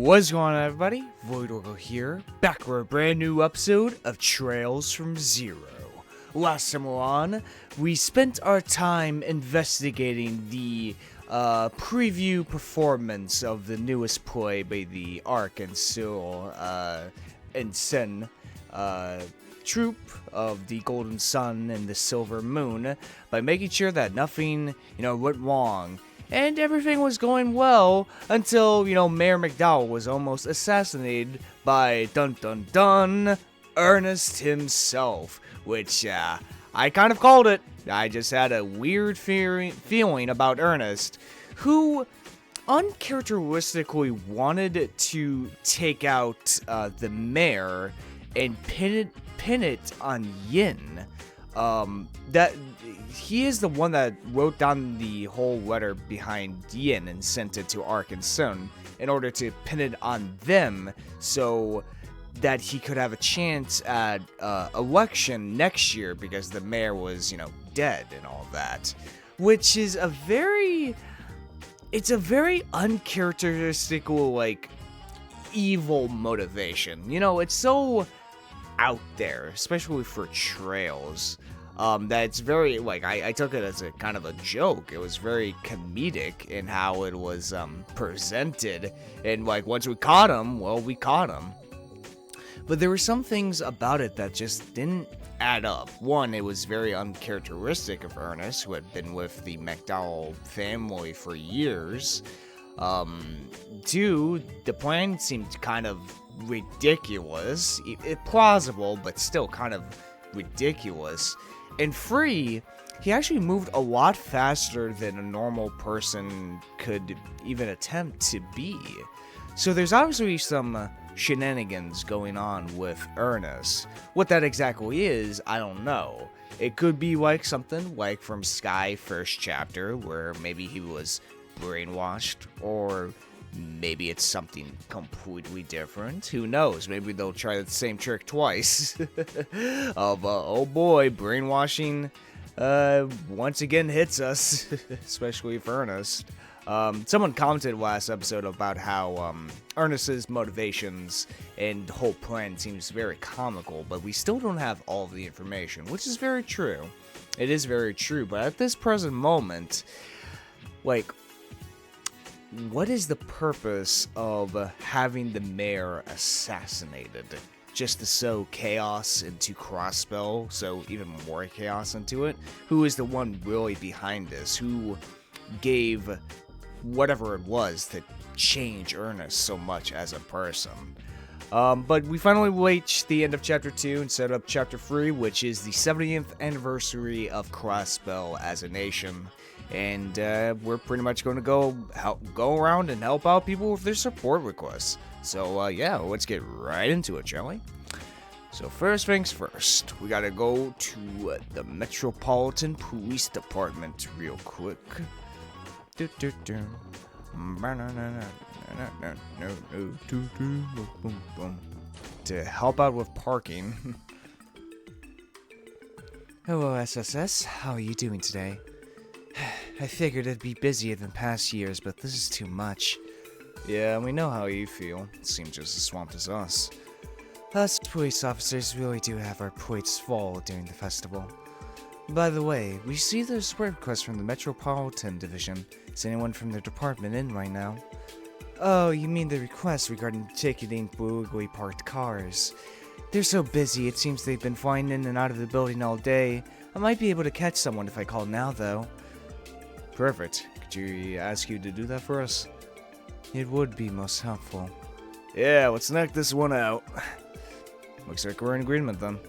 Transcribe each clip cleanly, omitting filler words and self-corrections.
What's going on, everybody? Voidlego here, back for a brand new episode of Trails from Zero. Last time on, we spent our time investigating the preview performance of the newest play by the Ark and Sen troupe of the Golden Sun and the Silver Moon by making sure that nothing, went wrong. And everything was going well until, Mayor McDowell was almost assassinated by, dun-dun-dun, Ernest himself. Which, I kind of called it. I just had a weird feeling about Ernest, who uncharacteristically wanted to take out the mayor and pin it on Yin. That he is the one that wrote down the whole letter behind Yin and sent it to Ark and Sun in order to pin it on them so that he could have a chance at election next year because the mayor was, dead and all that. Which is a very uncharacteristical, evil motivation. It's so out there, especially for Trails. That it's very, I took it as a kind of a joke. It was very comedic in how it was presented. And, once we caught him, well, we caught him. But there were some things about it that just didn't add up. One, it was very uncharacteristic of Ernest, who had been with the McDowell family for years. Two, the plan seemed kind of ridiculous. Plausible, but still kind of ridiculous. And three, he actually moved a lot faster than a normal person could even attempt to be. So there's obviously some shenanigans going on with Ernest. What that exactly is, I don't know. It could be something like from Sky first chapter, where maybe he was brainwashed, or maybe it's something completely different. Who knows? Maybe they'll try the same trick twice. Oh boy, brainwashing once again hits us, especially for Ernest. Someone commented last episode about how Ernest's motivations and whole plan seems very comical, but we still don't have all of the information, which is very true. It is very true, but at this present moment, what is the purpose of having the mayor assassinated? Just to sow chaos into Crossbell, so even more chaos into it? Who is the one really behind this? Who gave whatever it was to change Ernest so much as a person? But we finally reached the end of Chapter 2 and set up Chapter 3, which is the 70th anniversary of Crossbell as a nation. And we're pretty much going to go around and help out people with their support requests. So yeah, let's get right into it, shall we? So first things first, we gotta go to the Metropolitan Police Department real quick. To help out with parking. Hello, SSS. How are you doing today? I figured it'd be busier than past years, but this is too much. Yeah, we know how you feel. It seems just as swamped as us. Us police officers really do have our plates full during the festival. By the way, we see the support request from the Metropolitan Division. Is anyone from their department in right now? Oh, you mean the request regarding ticketing illegally parked cars. They're so busy, it seems they've been flying in and out of the building all day. I might be able to catch someone if I call now, though. Perfect. Could you ask you to do that for us? It would be most helpful. Yeah, let's knock this one out. Looks like we're in agreement then.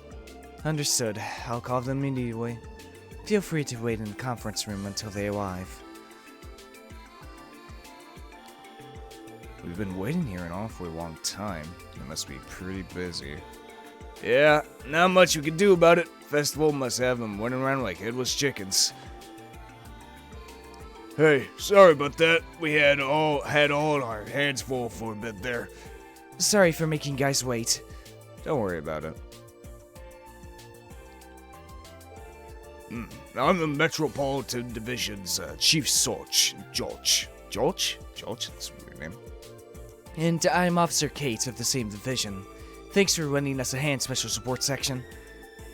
Understood. I'll call them immediately. Feel free to wait in the conference room until they arrive. We've been waiting here an awfully long time. They must be pretty busy. Yeah, not much we can do about it. Festival must have them running around like headless chickens. Hey, sorry about that. We had all our hands full for a bit there. Sorry for making you guys wait. Don't worry about it. I'm the Metropolitan Division's Chief George? That's a weird name. And I'm Officer Kate of the same division. Thanks for lending us a hand, Special Support Section.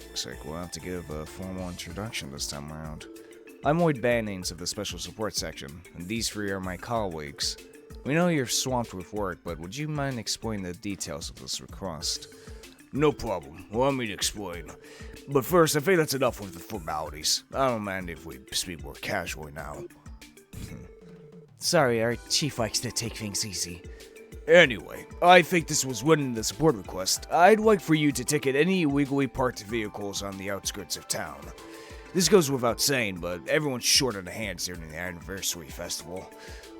Looks like we'll have to give a formal introduction this time around. I'm Lloyd Bannings of the Special Support Section, and these three are my colleagues. We know you're swamped with work, but would you mind explaining the details of this request? No problem. Allow me to explain. But first, I think that's enough with the formalities. I don't mind if we speak more casually now. Sorry, our chief likes to take things easy. Anyway, I think this was winning the support request. I'd like for you to ticket any illegally parked vehicles on the outskirts of town. This goes without saying, but everyone's short on the hands during the anniversary festival.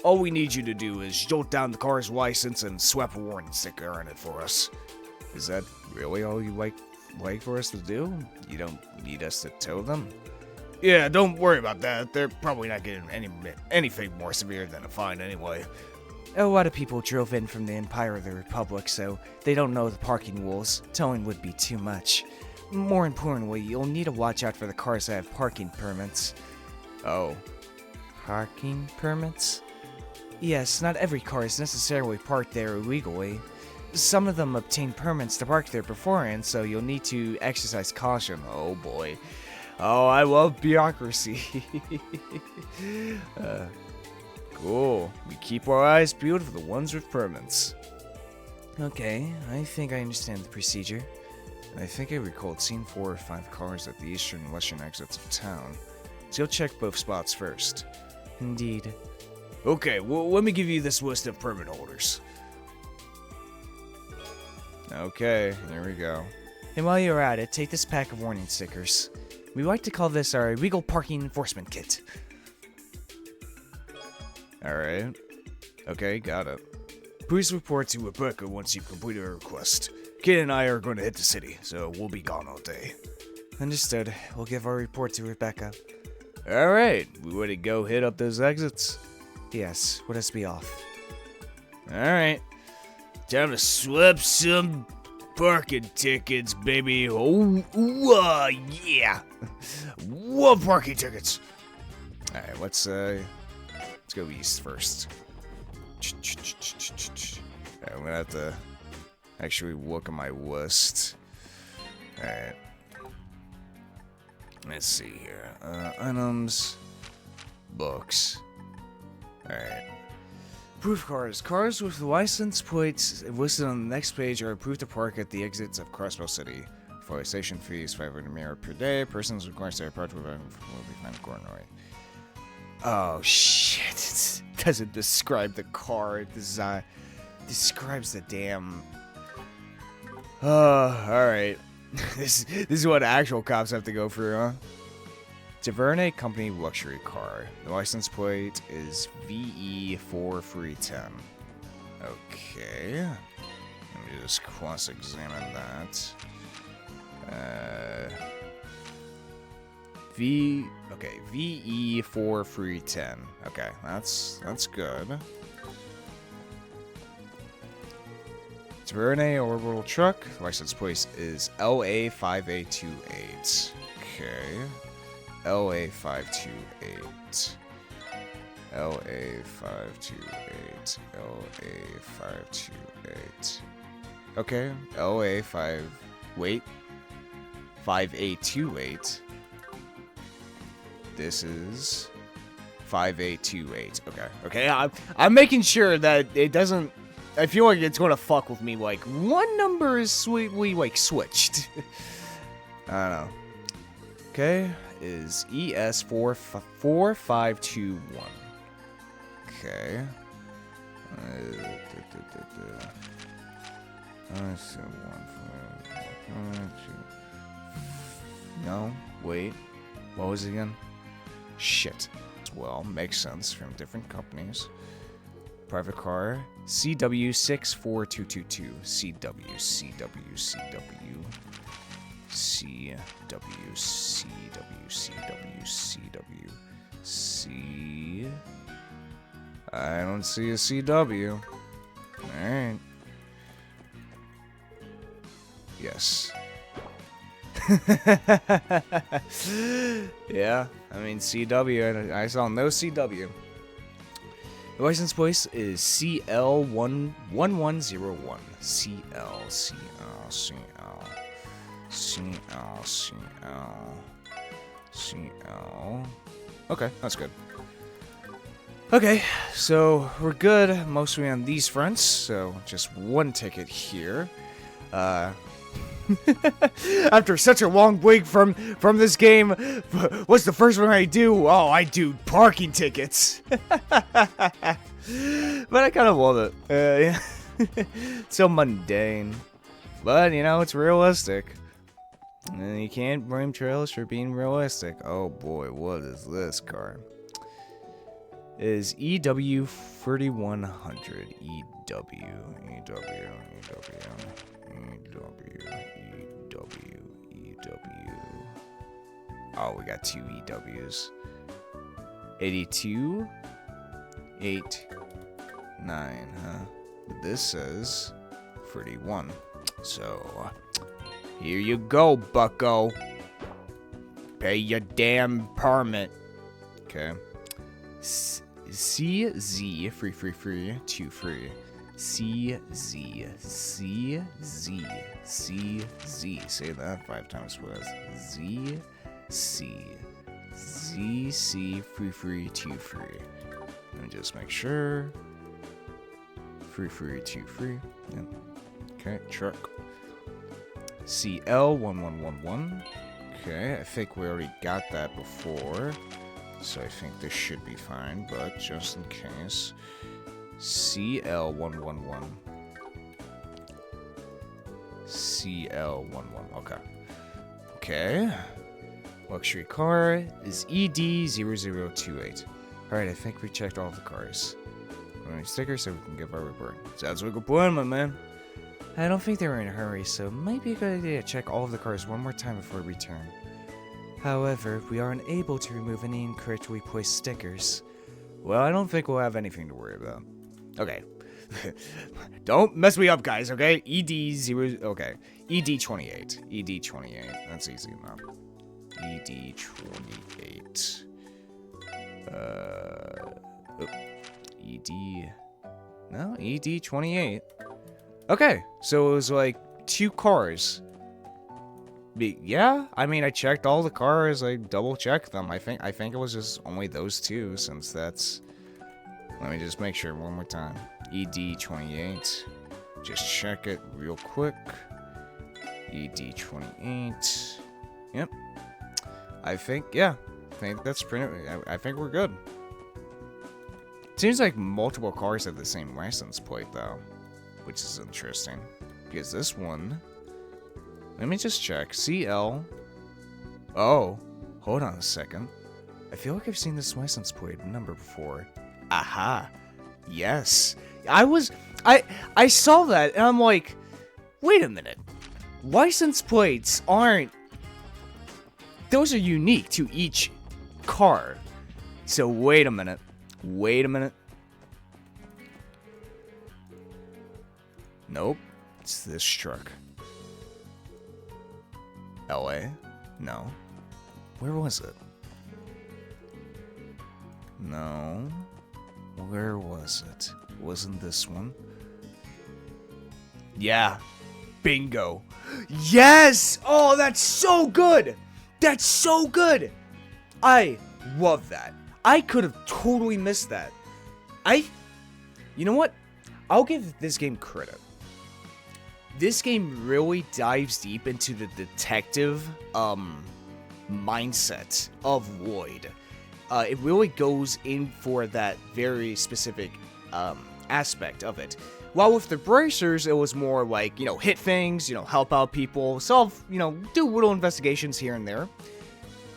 All we need you to do is jolt down the car's license and swap a warning sticker on it for us. Is that really all you like for us to do? You don't need us to tow them? Yeah, don't worry about that. They're probably not getting anything more severe than a fine anyway. A lot of people drove in from the Empire of the Republic, so they don't know the parking rules. Towing would be too much. More importantly, you'll need to watch out for the cars that have parking permits. Oh. Parking permits? Yes, not every car is necessarily parked there illegally. Some of them obtain permits to park there beforehand, so you'll need to exercise caution. Oh boy. Oh, I love bureaucracy. Cool. We keep our eyes peeled for the ones with permits. Okay, I think I understand the procedure. I think I recalled seeing 4 or 5 cars at the eastern and western exits of town. So you'll check both spots first. Indeed. Okay, well, let me give you this list of permit holders. Okay, here we go. And while you're at it, take this pack of warning stickers. We like to call this our illegal parking enforcement kit. Alright. Okay, got it. Please report to Rebecca once you've completed a request. Kate and I are going to hit the city, so we'll be gone all day. Understood. We'll give our report to Rebecca. Alright, we ready to go hit up those exits? Yes, let us be off. Alright. Time to swap some parking tickets, baby. Oh, yeah. What parking tickets? Alright, let's go east first. Alright, I'm gonna have to actually look at my list. Alright. Let's see here. Items. Books. Alright. Proof cars. Cars with license plates listed on the next page are approved to park at the exits of Crossbell City. For station fees, 500 mirror per day. Persons required to park with them will be fined accordingly. Oh shit! It doesn't describe the car. It describes the damn. Alright. This is what actual cops have to go through, huh? Taverne Company luxury car. The license plate is VE4310. Okay. Let me just cross-examine that. VE4310. Okay, that's good. Taverne orbital truck. License plate is LA5828. Okay. LA528. LA528. LA528. Okay. LA5. Wait. 5828. This is 5828. Okay. I'm making sure that it doesn't. I feel like it's gonna fuck with me. Like one number is sweetly like switched. I don't know. Okay. Is ES4521. Okay. No, wait. What was it again? Shit. Well, makes sense from different companies. Private car. CW64222. CW. I don't see a CW. Alright. Yes. Yeah, I mean CW, I saw no CW. The license plate is CL1101. CL. Okay, that's good. Okay, so we're good mostly on these fronts, so just one ticket here. After such a long break from this game, what's the first one I do? Oh, I do parking tickets. But I kind of love it. Yeah. So mundane. But, you know, it's realistic. And you can't blame trailers for being realistic. Oh boy, what is this car? It is EW 3100. EW. Oh, we got two EWs. 82, 8, 9, huh? This says 31. So, here you go, bucko. Pay your damn permit. Okay. CZ, free, 2 free. CZ. Say that 5 times fast. ZC, free, 2 free. Let me just make sure. Free, 2 free. Yep. Okay, truck. CL1111. Okay, I think we already got that before. So I think this should be fine, but just in case. CL111. CL11. Okay. Luxury car is ED0028. Alright, I think we checked all the cars. Stickers so we can give our report. Sounds like a plan, my man. I don't think they were in a hurry, so might be a good idea to check all of the cars one more time before we return. However, we are unable to remove any incorrectly placed stickers. Well, I don't think we'll have anything to worry about. Okay. Don't mess me up, guys, okay? ED0... Okay. ED28. ED28. That's easy enough. ED28. ED... No, ED28. Okay, so it was like 2 cars. Yeah, I mean, I checked all the cars. I double-checked them. I think it was just only those 2, since that's... Let me just make sure one more time. ED28. Just check it real quick. ED28. Yep. I think that's pretty... I think we're good. Seems like multiple cars have the same license plate, though. Which is interesting. Because this one... Let me just check. CL... Oh. Hold on a second. I feel like I've seen this license plate number before. Aha. Yes. I saw that, and I'm like... Wait a minute. License plates aren't... Those are unique to each car. So, wait a minute. Nope. It's this truck. LA? No. Where was it? No. Where was it? Wasn't this one? Yeah. Bingo. Yes! Oh, that's so good! That's so good! I love that. I could have totally missed that. You know what? I'll give this game credit. This game really dives deep into the detective mindset of Lloyd. It really goes in for that very specific aspect of it. While with the Bracers, it was more like, hit things, help out people, solve, do little investigations here and there.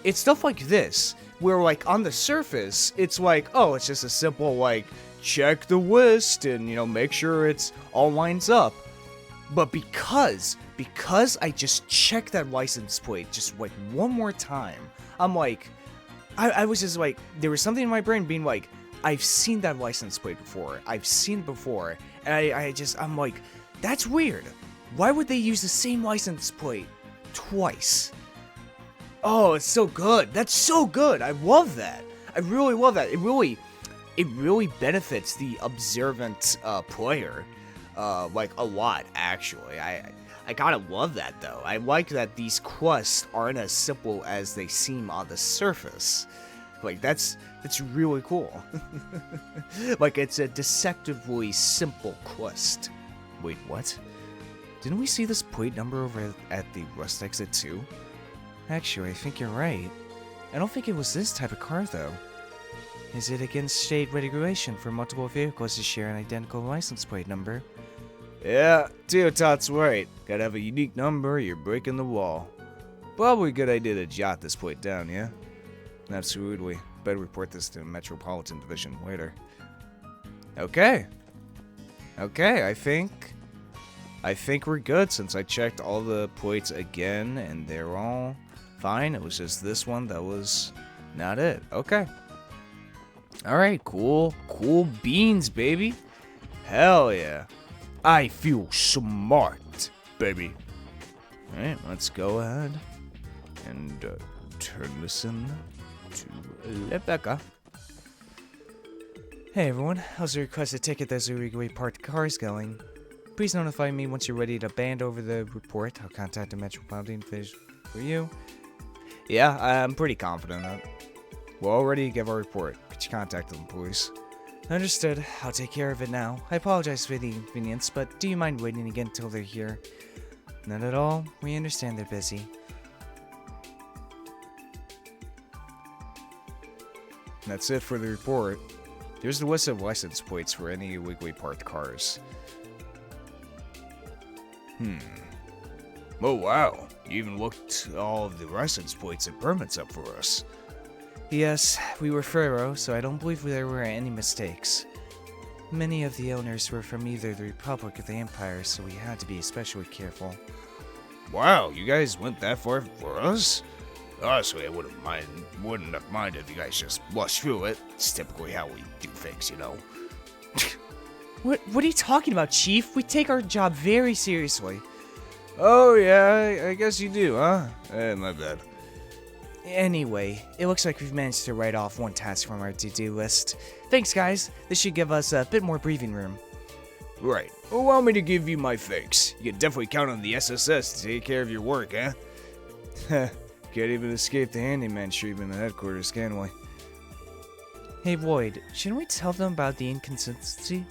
It's stuff like this, where like on the surface, it's like, oh, it's just a simple like, check the list and, make sure it's all lines up. But because I just checked that license plate just like one more time, I'm like, I was just like, there was something in my brain being like, I've seen that license plate before. I've seen it before. And I'm like, that's weird. Why would they use the same license plate twice? Oh, it's so good. That's so good. I love that. I really love that. it really benefits the observant player, like a lot actually. I kind of love that though. I like that these quests aren't as simple as they seem on the surface. Like that's really cool. Like it's a deceptively simple quest. Wait, what? Didn't we see this plate number over at the rust exit too? Actually, I think you're right. I don't think it was this type of car though. Is it against state regulation for multiple vehicles to share an identical license plate number? Yeah, Teotot's right. Gotta have a unique number, you're breaking the law. Probably a good idea to jot this plate down, yeah? Absolutely. Better report this to the Metropolitan Division later. Okay. Okay, I think we're good since I checked all the plates again and they're all fine. It was just this one that was not it. Okay. Alright, cool. Cool beans, baby. Hell yeah. I feel smart, baby. Alright, let's go ahead and turn this in to Rebecca. Hey everyone, how's the requested ticket those illegally parked cars going? Please notify me once you're ready to band over the report. I'll contact the Metropolitan Division for you. Yeah, I'm pretty confident that we'll already give our report. Could you contact them, please? Understood. I'll take care of it now. I apologize for the inconvenience, but do you mind waiting again until they're here? Not at all. We understand they're busy. That's it for the report. Here's the list of license plates for any illegally parked cars. Oh wow, you even looked all of the license plates and permits up for us. Yes, we were thorough, so I don't believe there were any mistakes. Many of the owners were from either the Republic or the Empire, so we had to be especially careful. Wow, you guys went that far for us? Honestly, I wouldn't have minded if you guys just rushed through it. It's typically how we do things, you know. What are you talking about, Chief? We take our job very seriously. Oh yeah, I guess you do, huh? My bad. Anyway, it looks like we've managed to write off one task from our to-do list. Thanks, guys. This should give us a bit more breathing room. Right. Allow me to give you my thanks. You can definitely count on the SSS to take care of your work, huh? Can't even escape the handyman treatment at headquarters, can we? Hey, Lloyd, shouldn't we tell them about the inconsistency?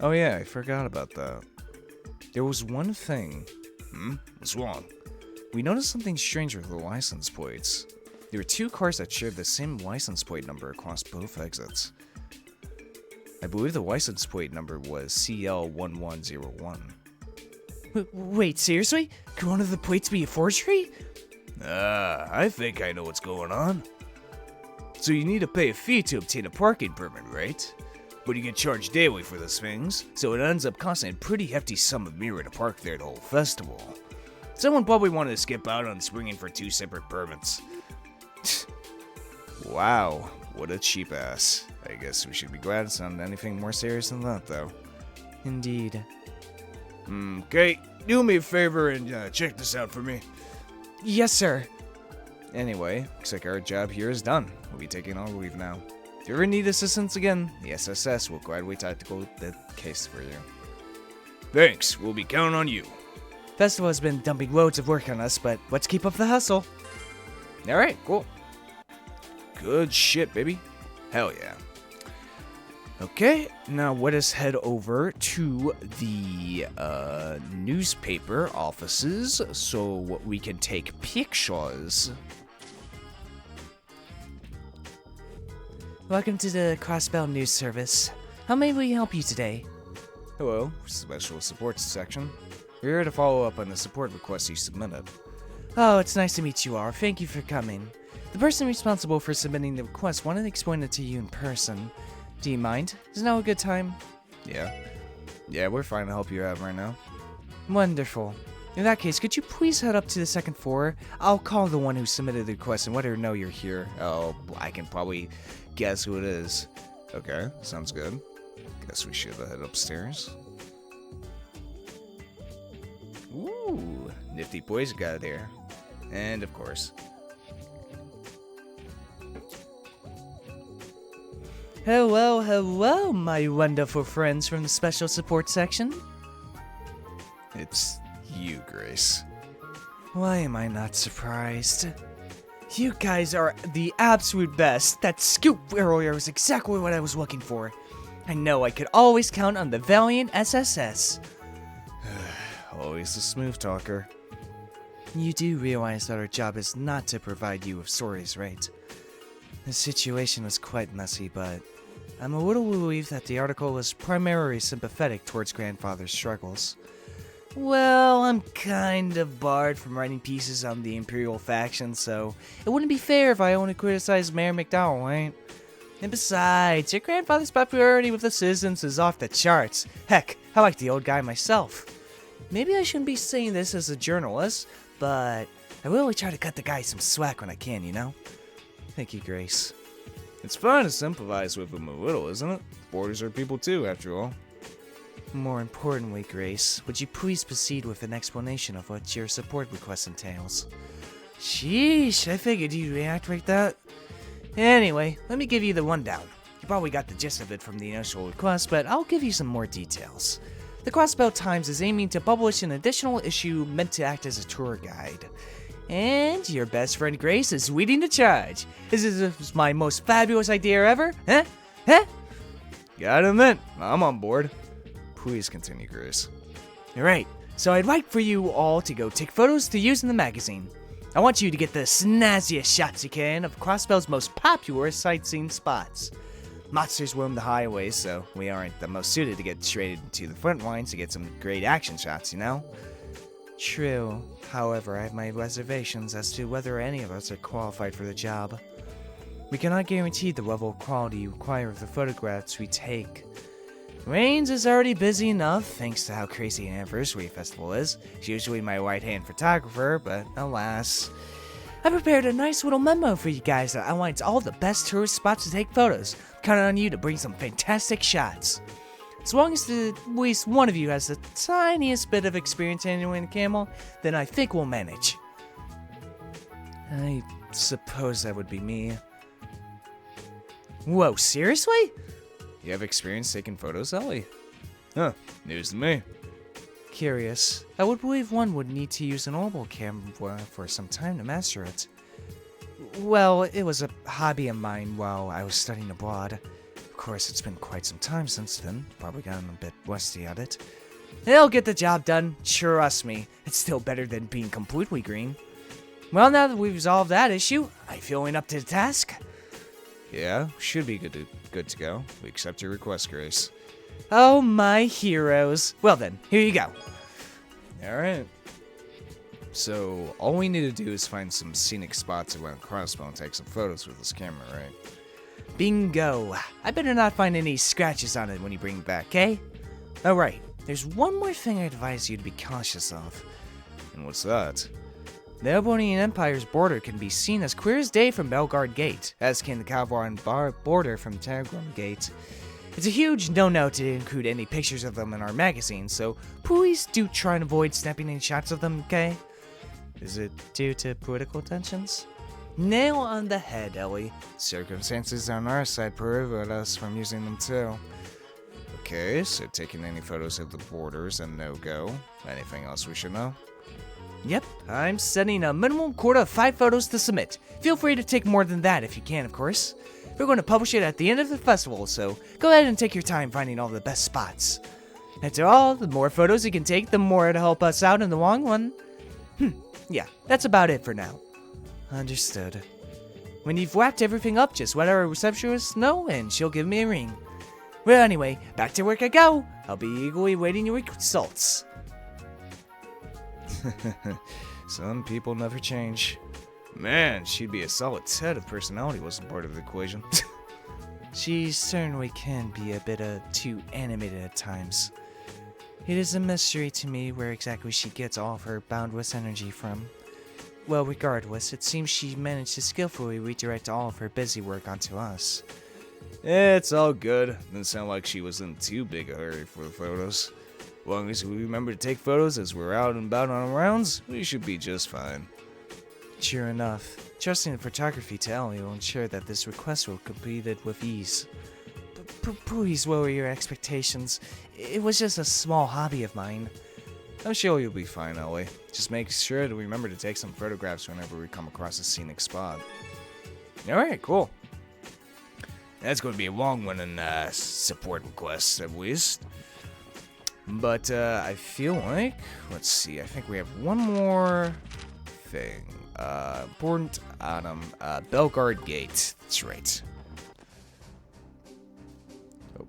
Oh yeah, I forgot about that. There was one thing. What's wrong? We noticed something strange with the license plates. There were two cars that shared the same license plate number across both exits. I believe the license plate number was CL1101. Wait, seriously? Could one of the plates be a forgery? I think I know what's going on. So you need to pay a fee to obtain a parking permit, right? But you get charged daily for those things, so it ends up costing a pretty hefty sum of mirror to park there the whole festival. Someone probably wanted to skip out on swinging for two separate permits. Wow, what a cheap ass. I guess we should be glad it's not anything more serious than that, though. Indeed. Okay, do me a favor and check this out for me. Yes, sir. Anyway, looks like our job here is done. We'll be taking our leave now. If you ever need assistance again, the SSS will gladly tackle the case for you. Thanks, we'll be counting on you. Festival has been dumping loads of work on us, but let's keep up the hustle. Alright, cool. Good shit, baby. Hell yeah. Okay, now let us head over to the newspaper offices so we can take pictures. Welcome to the Crossbell News Service. How may we help you today? Hello, Special Support Section. We're here to follow up on the support request you submitted. Oh, it's nice to meet you all. Thank you for coming. The person responsible for submitting the request wanted to explain it to you in person. Do you mind? Is now a good time? Yeah, we're fine to help you out right now. Wonderful. In that case, could you please head up to the second floor? I'll call the one who submitted the request and let her know you're here. Oh, I can probably guess who it is. Okay, sounds good. Guess we should head upstairs. Ooh, nifty boys got there. And of course. Hello, hello, my wonderful friends from the special support section. It's you, Grace. Why am I not surprised? You guys are the absolute best. That scoop earlier was exactly what I was looking for. I know I could always count on the valiant SSS. Always a smooth talker. You do realize that our job is not to provide you with stories, right? The situation was quite messy, but I'm a little relieved that the article was primarily sympathetic towards grandfather's struggles. Well, I'm kind of barred from writing pieces on the Imperial faction, so it wouldn't be fair if I only criticized Mayor McDowell, right? And besides, your grandfather's popularity with the citizens is off the charts. Heck, I like the old guy myself. Maybe I shouldn't be saying this as a journalist, but I really try to cut the guy some slack when I can, you know? Thank you, Grace. It's fun to sympathize with him a little, isn't it? Borders are people too, after all. More importantly, Grace, would you please proceed with an explanation of what your support request entails? Sheesh, I figured you'd react like that. Anyway, let me give you the rundown. You probably got the gist of it from the initial request, but I'll give you some more details. The Crossbell Times is aiming to publish an additional issue meant to act as a tour guide. And your best friend Grace is leading the charge. Is this my most fabulous idea ever? Huh? Huh? Gotta admit, I'm on board. Please continue, Grace. Alright, so I'd like for you all to go take photos to use in the magazine. I want you to get the snazziest shots you can of Crossbell's most popular sightseeing spots. Monsters roam the highways, so we aren't the most suited to get straight into the front lines to get some great action shots, you know? True. However, I have my reservations as to whether any of us are qualified for the job. We cannot guarantee the level of quality you require of the photographs we take. Rains is already busy enough, thanks to how crazy an anniversary festival is. She's usually my right-hand photographer, but alas. I prepared a nice little memo for you guys that outlines all the best tourist spots to take photos. Counting on you to bring some fantastic shots. As long as at least one of you has the tiniest bit of experience handling a camel, then I think we'll manage. I suppose that would be me. Whoa, seriously? You have experience taking photos, Ellie? Huh, news to me. Curious. I would believe one would need to use an orbital camera for some time to master it. Well, it was a hobby of mine while I was studying abroad. Of course, it's been quite some time since then. Probably gotten a bit rusty at it. It'll get the job done, trust me. It's still better than being completely green. Well, now that we've resolved that issue, are you feeling up to the task? Yeah, should be good to go. We accept your request, Grace. Oh, my heroes. Well then, here you go. Alright. So, all we need to do is find some scenic spots around Crossbell and take some photos with this camera, right? Bingo. I better not find any scratches on it when you bring it back, okay? Alright, there's one more thing I advise you to be cautious of. And what's that? The Elbonian Empire's border can be seen as clear as day from Belgard Gate, as can the Calvaran border from Targrim Gate. It's a huge no-no to include any pictures of them in our magazine, so please do try and avoid snapping any shots of them, okay? Is it due to political tensions? Nail on the head, Ellie. Circumstances on our side prohibit us from using them too. Okay, so taking any photos of the borders and no-go. Anything else we should know? Yep, I'm setting a minimum quota of 5 photos to submit. Feel free to take more than that if you can, of course. We're going to publish it at the end of the festival, so go ahead and take your time finding all the best spots. After all, the more photos you can take, the more it'll help us out in the long run. Yeah, that's about it for now. Understood. When you've wrapped everything up, just let our receptionist know, and she'll give me a ring. Well, anyway, back to work I go. I'll be eagerly awaiting your results. Some people never change. Man, she'd be a solid 10 if personality wasn't part of the equation. She certainly can be a bit too animated at times. It is a mystery to me where exactly she gets all of her boundless energy from. Well, regardless, it seems she managed to skillfully redirect all of her busy work onto us. It's all good. Didn't sound like she was in too big a hurry for the photos. As long as we remember to take photos as we're out and about on our rounds, we should be just fine. Sure enough. Trusting the photography to Ellie will ensure that this request will be completed with ease. Please lower your expectations. It was just a small hobby of mine. I'm sure you'll be fine, Ellie. Just make sure to remember to take some photographs whenever we come across a scenic spot. Alright, cool. That's going to be a long one in support requests, at least. But I feel like, let's see, I think we have one more thing. Important item, Belgard Gate. That's right. Oh.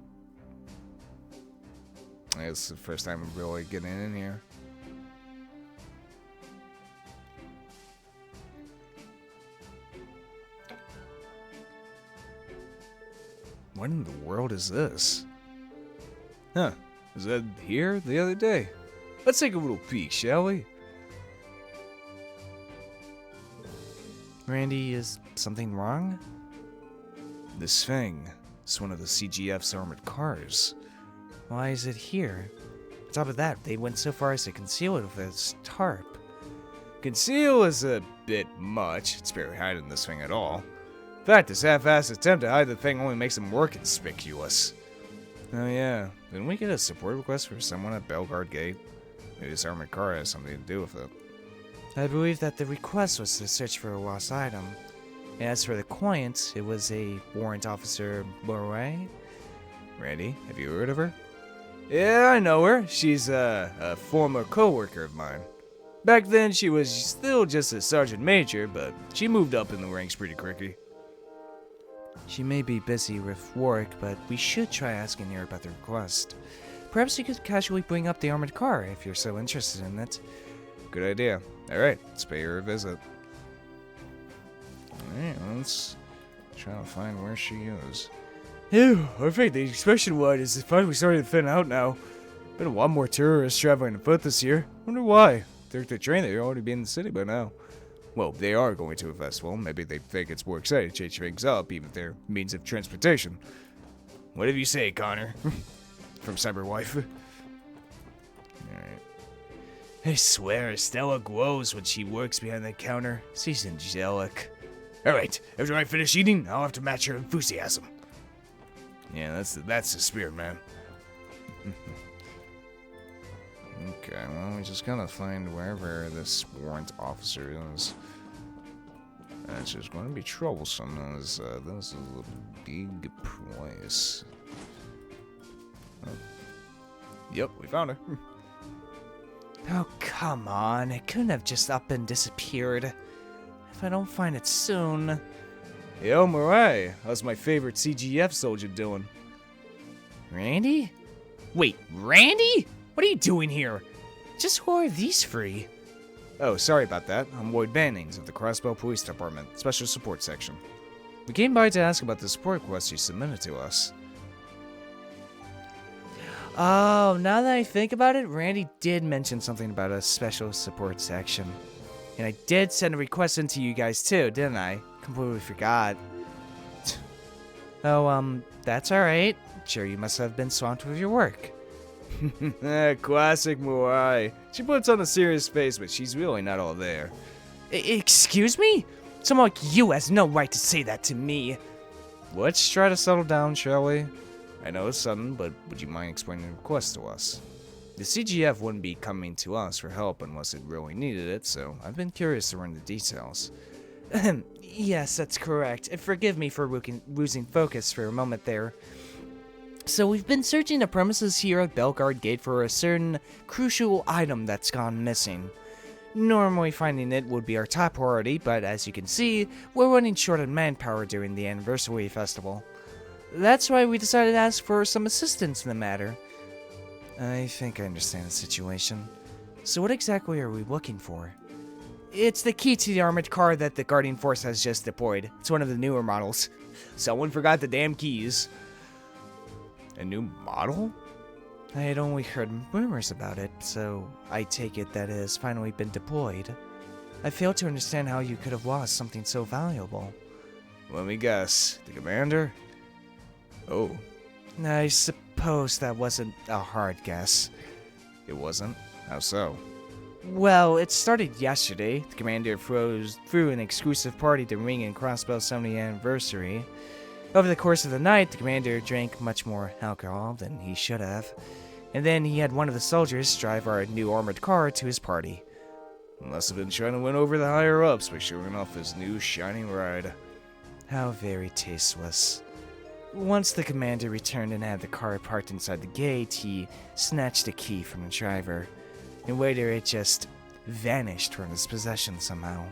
It's the first time I'm really getting in here. What in the world is this? Huh. Was that here the other day? Let's take a little peek, shall we? Randy, is something wrong? This thing is one of the CGF's armored cars. Why is it here? On top of that, they went so far as to conceal it with this tarp. Conceal is a bit much. It's barely hiding this thing at all. In fact, this half-assed attempt to hide the thing only makes them more conspicuous. Oh yeah, didn't we get a support request for someone at Belgard Gate? Maybe this armored car has something to do with it. I believe that the request was to search for a lost item. And as for the client, it was a warrant officer Moray. Randy, have you heard of her? Yeah, I know her. She's a former co-worker of mine. Back then, she was still just a sergeant major, but she moved up in the ranks pretty quickly. She may be busy with work, but we should try asking her about the request. Perhaps you could casually bring up the armored car if you're so interested in it. Good idea. Alright, let's pay her a visit. Alright, let's try to find where she is. Ew, I think the expression wide is finally starting to thin out now. Been a lot more tourists traveling afoot this year. Wonder why. Took the train, they'd already be in the city by now. Well, they are going to a festival. Maybe they think it's more exciting to change things up, even their means of transportation. Whatever you say, Connor. From Cyberwife. Alright. I swear, Estella glows when she works behind the counter. She's angelic. Alright, after I finish eating, I'll have to match her enthusiasm. Yeah, that's the spirit, man. Okay, well, we just gotta find wherever this warrant officer is. That's just gonna be troublesome, as this is a big place. Oh. Yep, we found her. Oh, come on. It couldn't have just up and disappeared. If I don't find it soon... Yo, Mirai, how's my favorite CGF soldier doing? Randy? Wait, Randy? What are you doing here? Just who are these three? Oh, sorry about that. I'm Lloyd Bannings of the Crossbell Police Department, Special Support Section. We came by to ask about the support request you submitted to us. Oh, now that I think about it, Randy did mention something about a Special Support Section. And I did send a request in to you guys too, didn't I? Completely forgot. Oh, that's alright. Sure, you must have been swamped with your work. Classic Murai. She puts on a serious face, but she's really not all there. Excuse me? Someone like you has no right to say that to me. Let's try to settle down, shall we? I know it's sudden, but would you mind explaining the request to us? The CGF wouldn't be coming to us for help unless it really needed it, so I've been curious to learn the details. Yes, that's correct. Forgive me for losing focus for a moment there. So we've been searching the premises here at Belgard Gate for a certain crucial item that's gone missing. Normally finding it would be our top priority, but as you can see, we're running short on manpower during the anniversary festival. That's why we decided to ask for some assistance in the matter. I think I understand the situation. So what exactly are we looking for? It's the key to the armored car that the Guardian Force has just deployed. It's one of the newer models. Someone forgot the damn keys. A new model? I had only heard rumors about it, so I take it that it has finally been deployed. I fail to understand how you could have lost something so valuable. Let me guess. The commander? Oh. I suppose that wasn't a hard guess. It wasn't? How so? Well, it started yesterday. The commander threw an exclusive party to ring in Crossbell's 70th anniversary. Over the course of the night, the commander drank much more alcohol than he should have, and then he had one of the soldiers drive our new armored car to his party. Must have been trying to win over the higher-ups by showing off his new shining ride. How very tasteless. Once the commander returned and had the car parked inside the gate, he snatched a key from the driver, and later it just vanished from his possession somehow.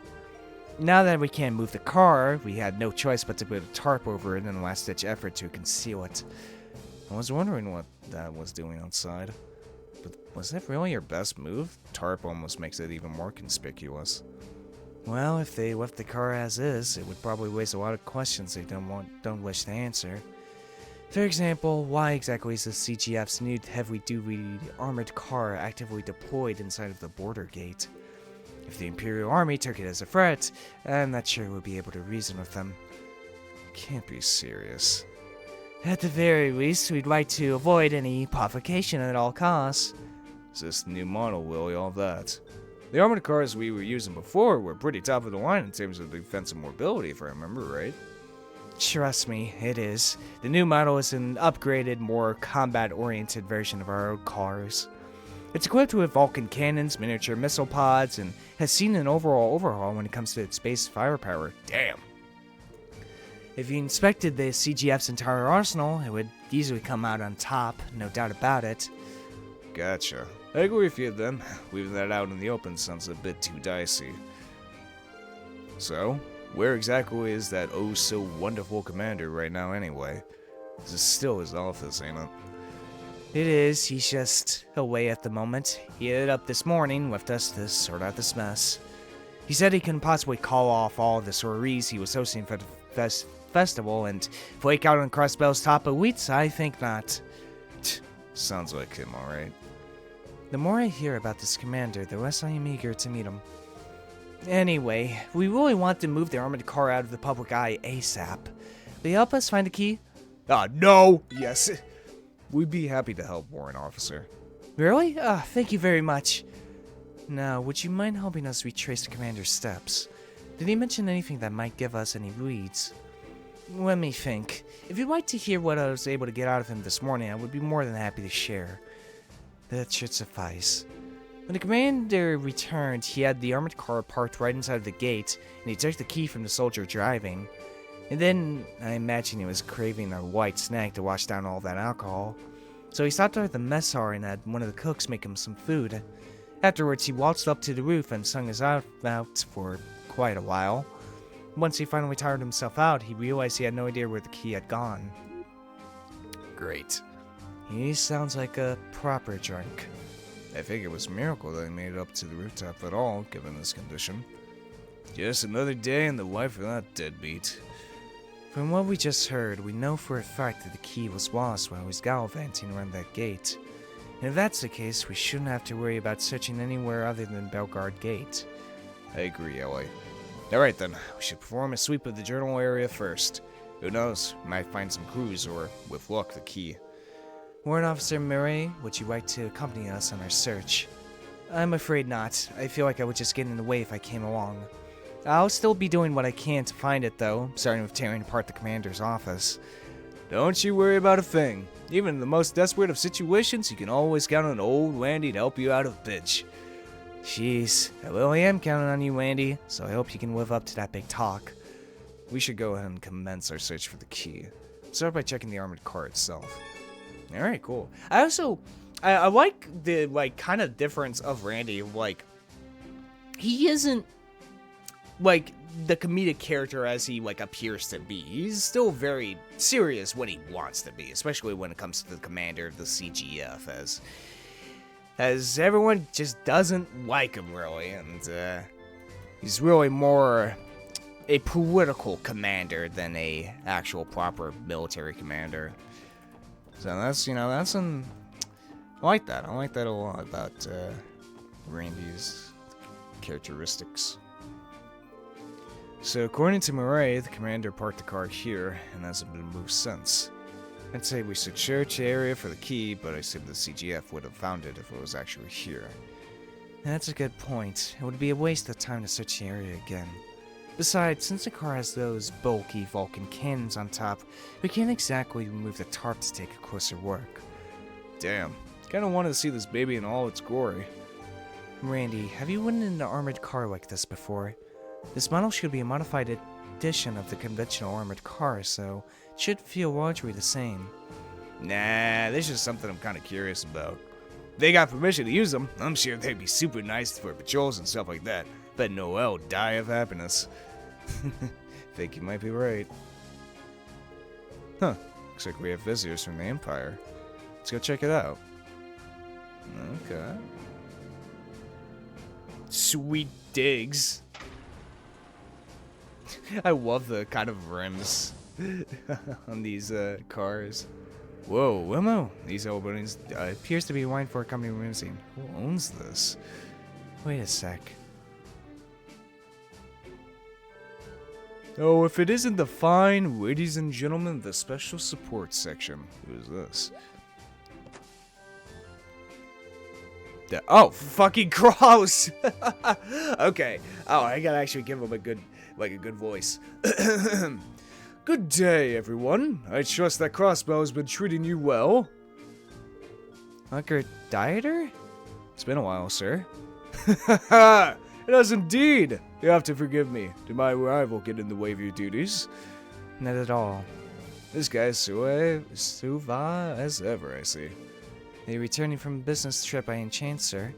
Now that we can't move the car, we had no choice but to put a tarp over it in a last-ditch effort to conceal it. I was wondering what that was doing outside. But was that really your best move? Tarp almost makes it even more conspicuous. Well, if they left the car as is, it would probably raise a lot of questions they don't wish to answer. For example, why exactly is the CGF's new heavily-duty armored car actively deployed inside of the border gate? If the Imperial Army took it as a threat, I'm not sure we'll be able to reason with them. Can't be serious. At the very least, we'd like to avoid any provocation at all costs. It's this new model, Willie, all that. The armored cars we were using before were pretty top of the line in terms of defensive mobility, if I remember right. Trust me, it is. The new model is an upgraded, more combat-oriented version of our old cars. It's equipped with Vulcan cannons, miniature missile pods, and has seen an overall overhaul when it comes to its base firepower. Damn. If you inspected the CGF's entire arsenal, it would easily come out on top, no doubt about it. Gotcha. I agree with you then. Leaving that out in the open sounds a bit too dicey. So, where exactly is that oh-so-wonderful commander right now anyway? This is still his office, ain't it? It is. He's just away at the moment. He headed up this morning, left us to sort out this mess. He said he couldn't possibly call off all the soirees he was hosting for the festival and flake out on Crossbell's top of wheats. I think not. Sounds like him, alright. The more I hear about this commander, the less I am eager to meet him. Anyway, we really want to move the armored car out of the public eye ASAP. Will you help us find a key? No! Yes. We'd be happy to help, Warrant Officer. Really? Thank you very much. Now, would you mind helping us retrace the commander's steps? Did he mention anything that might give us any leads? Let me think. If you'd like to hear what I was able to get out of him this morning, I would be more than happy to share. That should suffice. When the commander returned, he had the armored car parked right inside of the gate, and he took the key from the soldier driving. And then, I imagine he was craving a white snack to wash down all that alcohol. So he stopped at the mess hall and had one of the cooks make him some food. Afterwards, he waltzed up to the roof and sung his out for quite a while. Once he finally tired himself out, he realized he had no idea where the key had gone. Great. He sounds like a proper drunk. I think it was a miracle that he made it up to the rooftop at all, given this condition. Just another day in the life of that deadbeat. From what we just heard, we know for a fact that the key was lost while he was gallivanting around that gate. And if that's the case, we shouldn't have to worry about searching anywhere other than Belgard Gate. I agree, Ellie. Alright then, we should perform a sweep of the journal area first. Who knows, we might find some clues or, with luck, the key. Warrant Officer Murray, would you like to accompany us on our search? I'm afraid not. I feel like I would just get in the way if I came along. I'll still be doing what I can to find it, though, starting with tearing apart the commander's office. Don't you worry about a thing. Even in the most desperate of situations, you can always count on old Landy to help you out of a pinch. Jeez, I really am counting on you, Landy, so I hope you can live up to that big talk. We should go ahead and commence our search for the key. Start by checking the armored car itself. Alright, cool. I like the, kind of difference of Randy, he isn't, the comedic character as he, appears to be. He's still very serious when he wants to be, especially when it comes to the commander of the CGF, as everyone just doesn't like him, really, and, he's really more a political commander than a actual proper military commander. So that's, I like that. I like that a lot about, Randy's characteristics. So according to Murray, the commander parked the car here and hasn't been moved since. I'd say we should search the area for the key, but I assume the CGF would have found it if it was actually here. That's a good point. It would be a waste of time to search the area again. Besides, since the car has those bulky Vulcan cannons on top, we can't exactly remove the tarp to take a closer look. Damn, kinda wanted to see this baby in all its glory. Randy, have you ridden in an armored car like this before? This model should be a modified edition of the conventional armored car, so it should feel largely the same. Nah, this is something I'm kinda curious about. If they got permission to use them, I'm sure they'd be super nice for patrols and stuff like that. Bet Noel would die of happiness. Think you might be right. Huh, looks like we have visitors from the Empire. Let's go check it out. Okay. Sweet digs. I love the kind of rims on these cars. Whoa, limo. These old buildings appears to be wine for a company limousine. Who owns this? Wait a sec. Oh, if it isn't the fine ladies and gentlemen of the special support section. Who is this? Oh, fucking Kraus! Okay. Oh, I gotta actually give him a good voice. Good day, everyone. I trust that Crossbell has been treating you well. Hunker Dieter? It's been a while, sir. It has indeed. You have to forgive me. Did my arrival get in the way of your duties? Not at all. This guy's suave as ever, I see. Are you returning from a business trip by any chance, sir?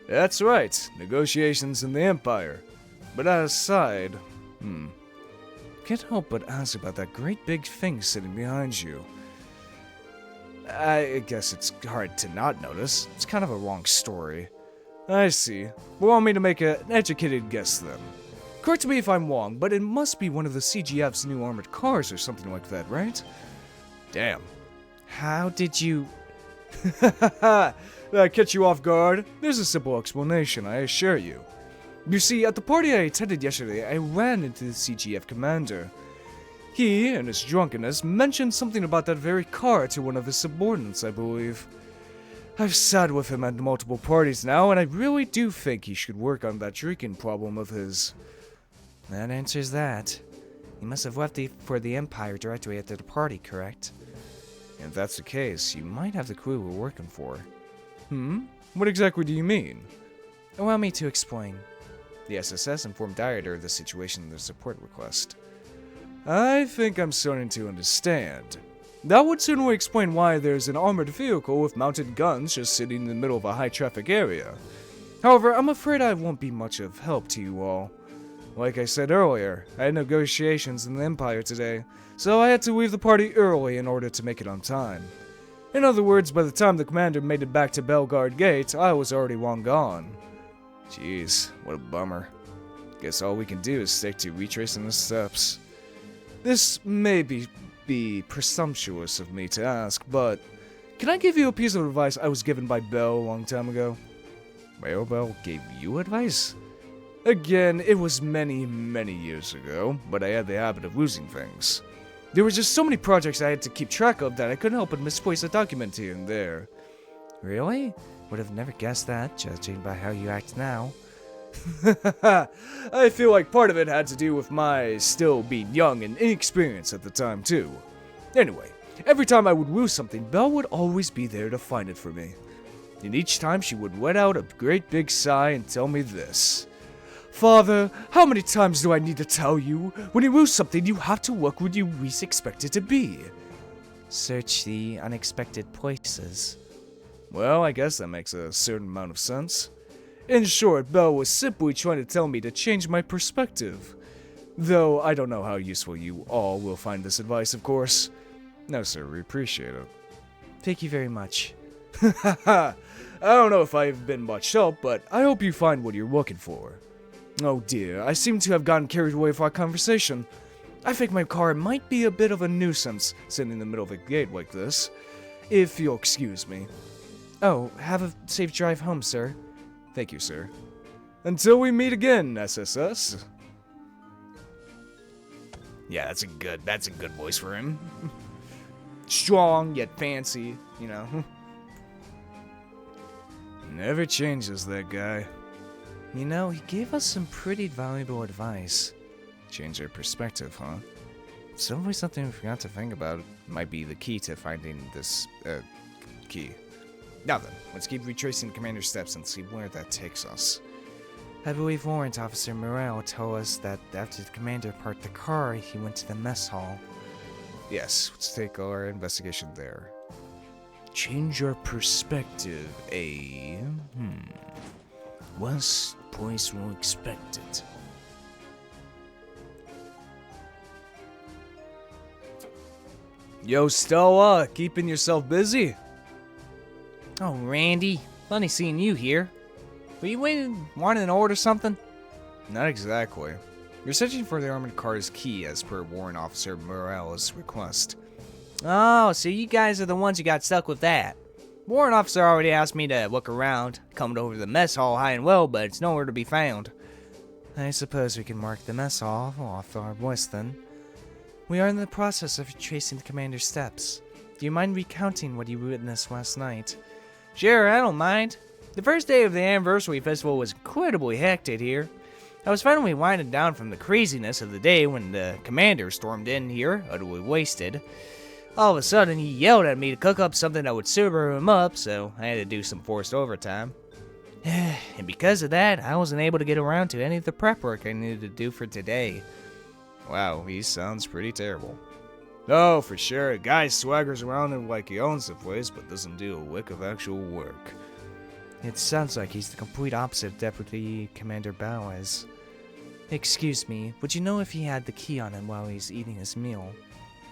That's right. Negotiations in the Empire. But that aside, can't help but ask about that great big thing sitting behind you. I guess it's hard to not notice. It's kind of a long story. I see. Well, want me to make an educated guess then. Correct me if I'm wrong, but it must be one of the CGF's new armored cars or something like that, right? Damn. How did you... Did I catch you off guard? There's a simple explanation, I assure you. You see, at the party I attended yesterday, I ran into the CGF commander. He, in his drunkenness, mentioned something about that very car to one of his subordinates, I believe. I've sat with him at multiple parties now, and I really do think he should work on that drinking problem of his. That answers that. He must have left for the Empire directly after the party, correct? If that's the case, you might have the clue we're working for. What exactly do you mean? Allow me to explain. The SSS informed Dieter of the situation in their support request. I think I'm starting to understand. That would certainly explain why there's an armored vehicle with mounted guns just sitting in the middle of a high-traffic area. However, I'm afraid I won't be much of help to you all. Like I said earlier, I had negotiations in the Empire today, so I had to leave the party early in order to make it on time. In other words, by the time the commander made it back to Belgard Gate, I was already long gone. Jeez, what a bummer. Guess all we can do is stick to retracing the steps. This may be presumptuous of me to ask, but can I give you a piece of advice I was given by Bell a long time ago? Bell gave you advice? Again, it was many, many years ago, but I had the habit of losing things. There were just so many projects I had to keep track of that I couldn't help but misplace a document here and there. Really? Would have never guessed that, judging by how you act now. I feel like part of it had to do with my still being young and inexperienced at the time, too. Anyway, every time I would lose something, Belle would always be there to find it for me. And each time she would let out a great big sigh and tell me this. Father, how many times do I need to tell you? When you lose something, you have to look where you least expect it to be. Search the unexpected places. Well, I guess that makes a certain amount of sense. In short, Belle was simply trying to tell me to change my perspective. Though I don't know how useful you all will find this advice, of course. No, sir, we appreciate it. Thank you very much. I don't know if I've been much help, but I hope you find what you're looking for. Oh dear, I seem to have gotten carried away with our conversation. I think my car might be a bit of a nuisance sitting in the middle of a gate like this. If you'll excuse me. Oh, have a safe drive home, sir. Thank you, sir. Until we meet again, SSS. Yeah, that's a good voice for him. Strong yet fancy, you know. Never changes, that guy. You know, he gave us some pretty valuable advice. Change your perspective, huh? It's always something we forgot to think about. Might be the key to finding this, key. Now then, let's keep retracing the commander's steps and see where that takes us. I believe Warrant Officer Morel told us that after the commander parked the car, he went to the mess hall. Yes, let's take our investigation there. Change your perspective, eh? What's place will expect it? Yo, Stella, keeping yourself busy? Oh, Randy, funny seeing you here. Were you wanting to order something? Not exactly. You're searching for the armored car's key as per Warrant Officer Morel's request. Oh, so you guys are the ones who got stuck with that. Warrant Officer already asked me to look around, coming over to the mess hall high and well, but it's nowhere to be found. I suppose we can mark the mess hall off our list then. We are in the process of tracing the commander's steps. Do you mind recounting what you witnessed last night? Sure, I don't mind. The first day of the anniversary festival was incredibly hectic here. I was finally winding down from the craziness of the day when the commander stormed in here, utterly wasted. All of a sudden, he yelled at me to cook up something that would sober him up, so I had to do some forced overtime. And because of that, I wasn't able to get around to any of the prep work I needed to do for today. Wow, he sounds pretty terrible. Oh, for sure, a guy swaggers around him like he owns the place, but doesn't do a lick of actual work. It sounds like he's the complete opposite of Deputy Commander Bowers. Excuse me, would you know if he had the key on him while he's eating his meal?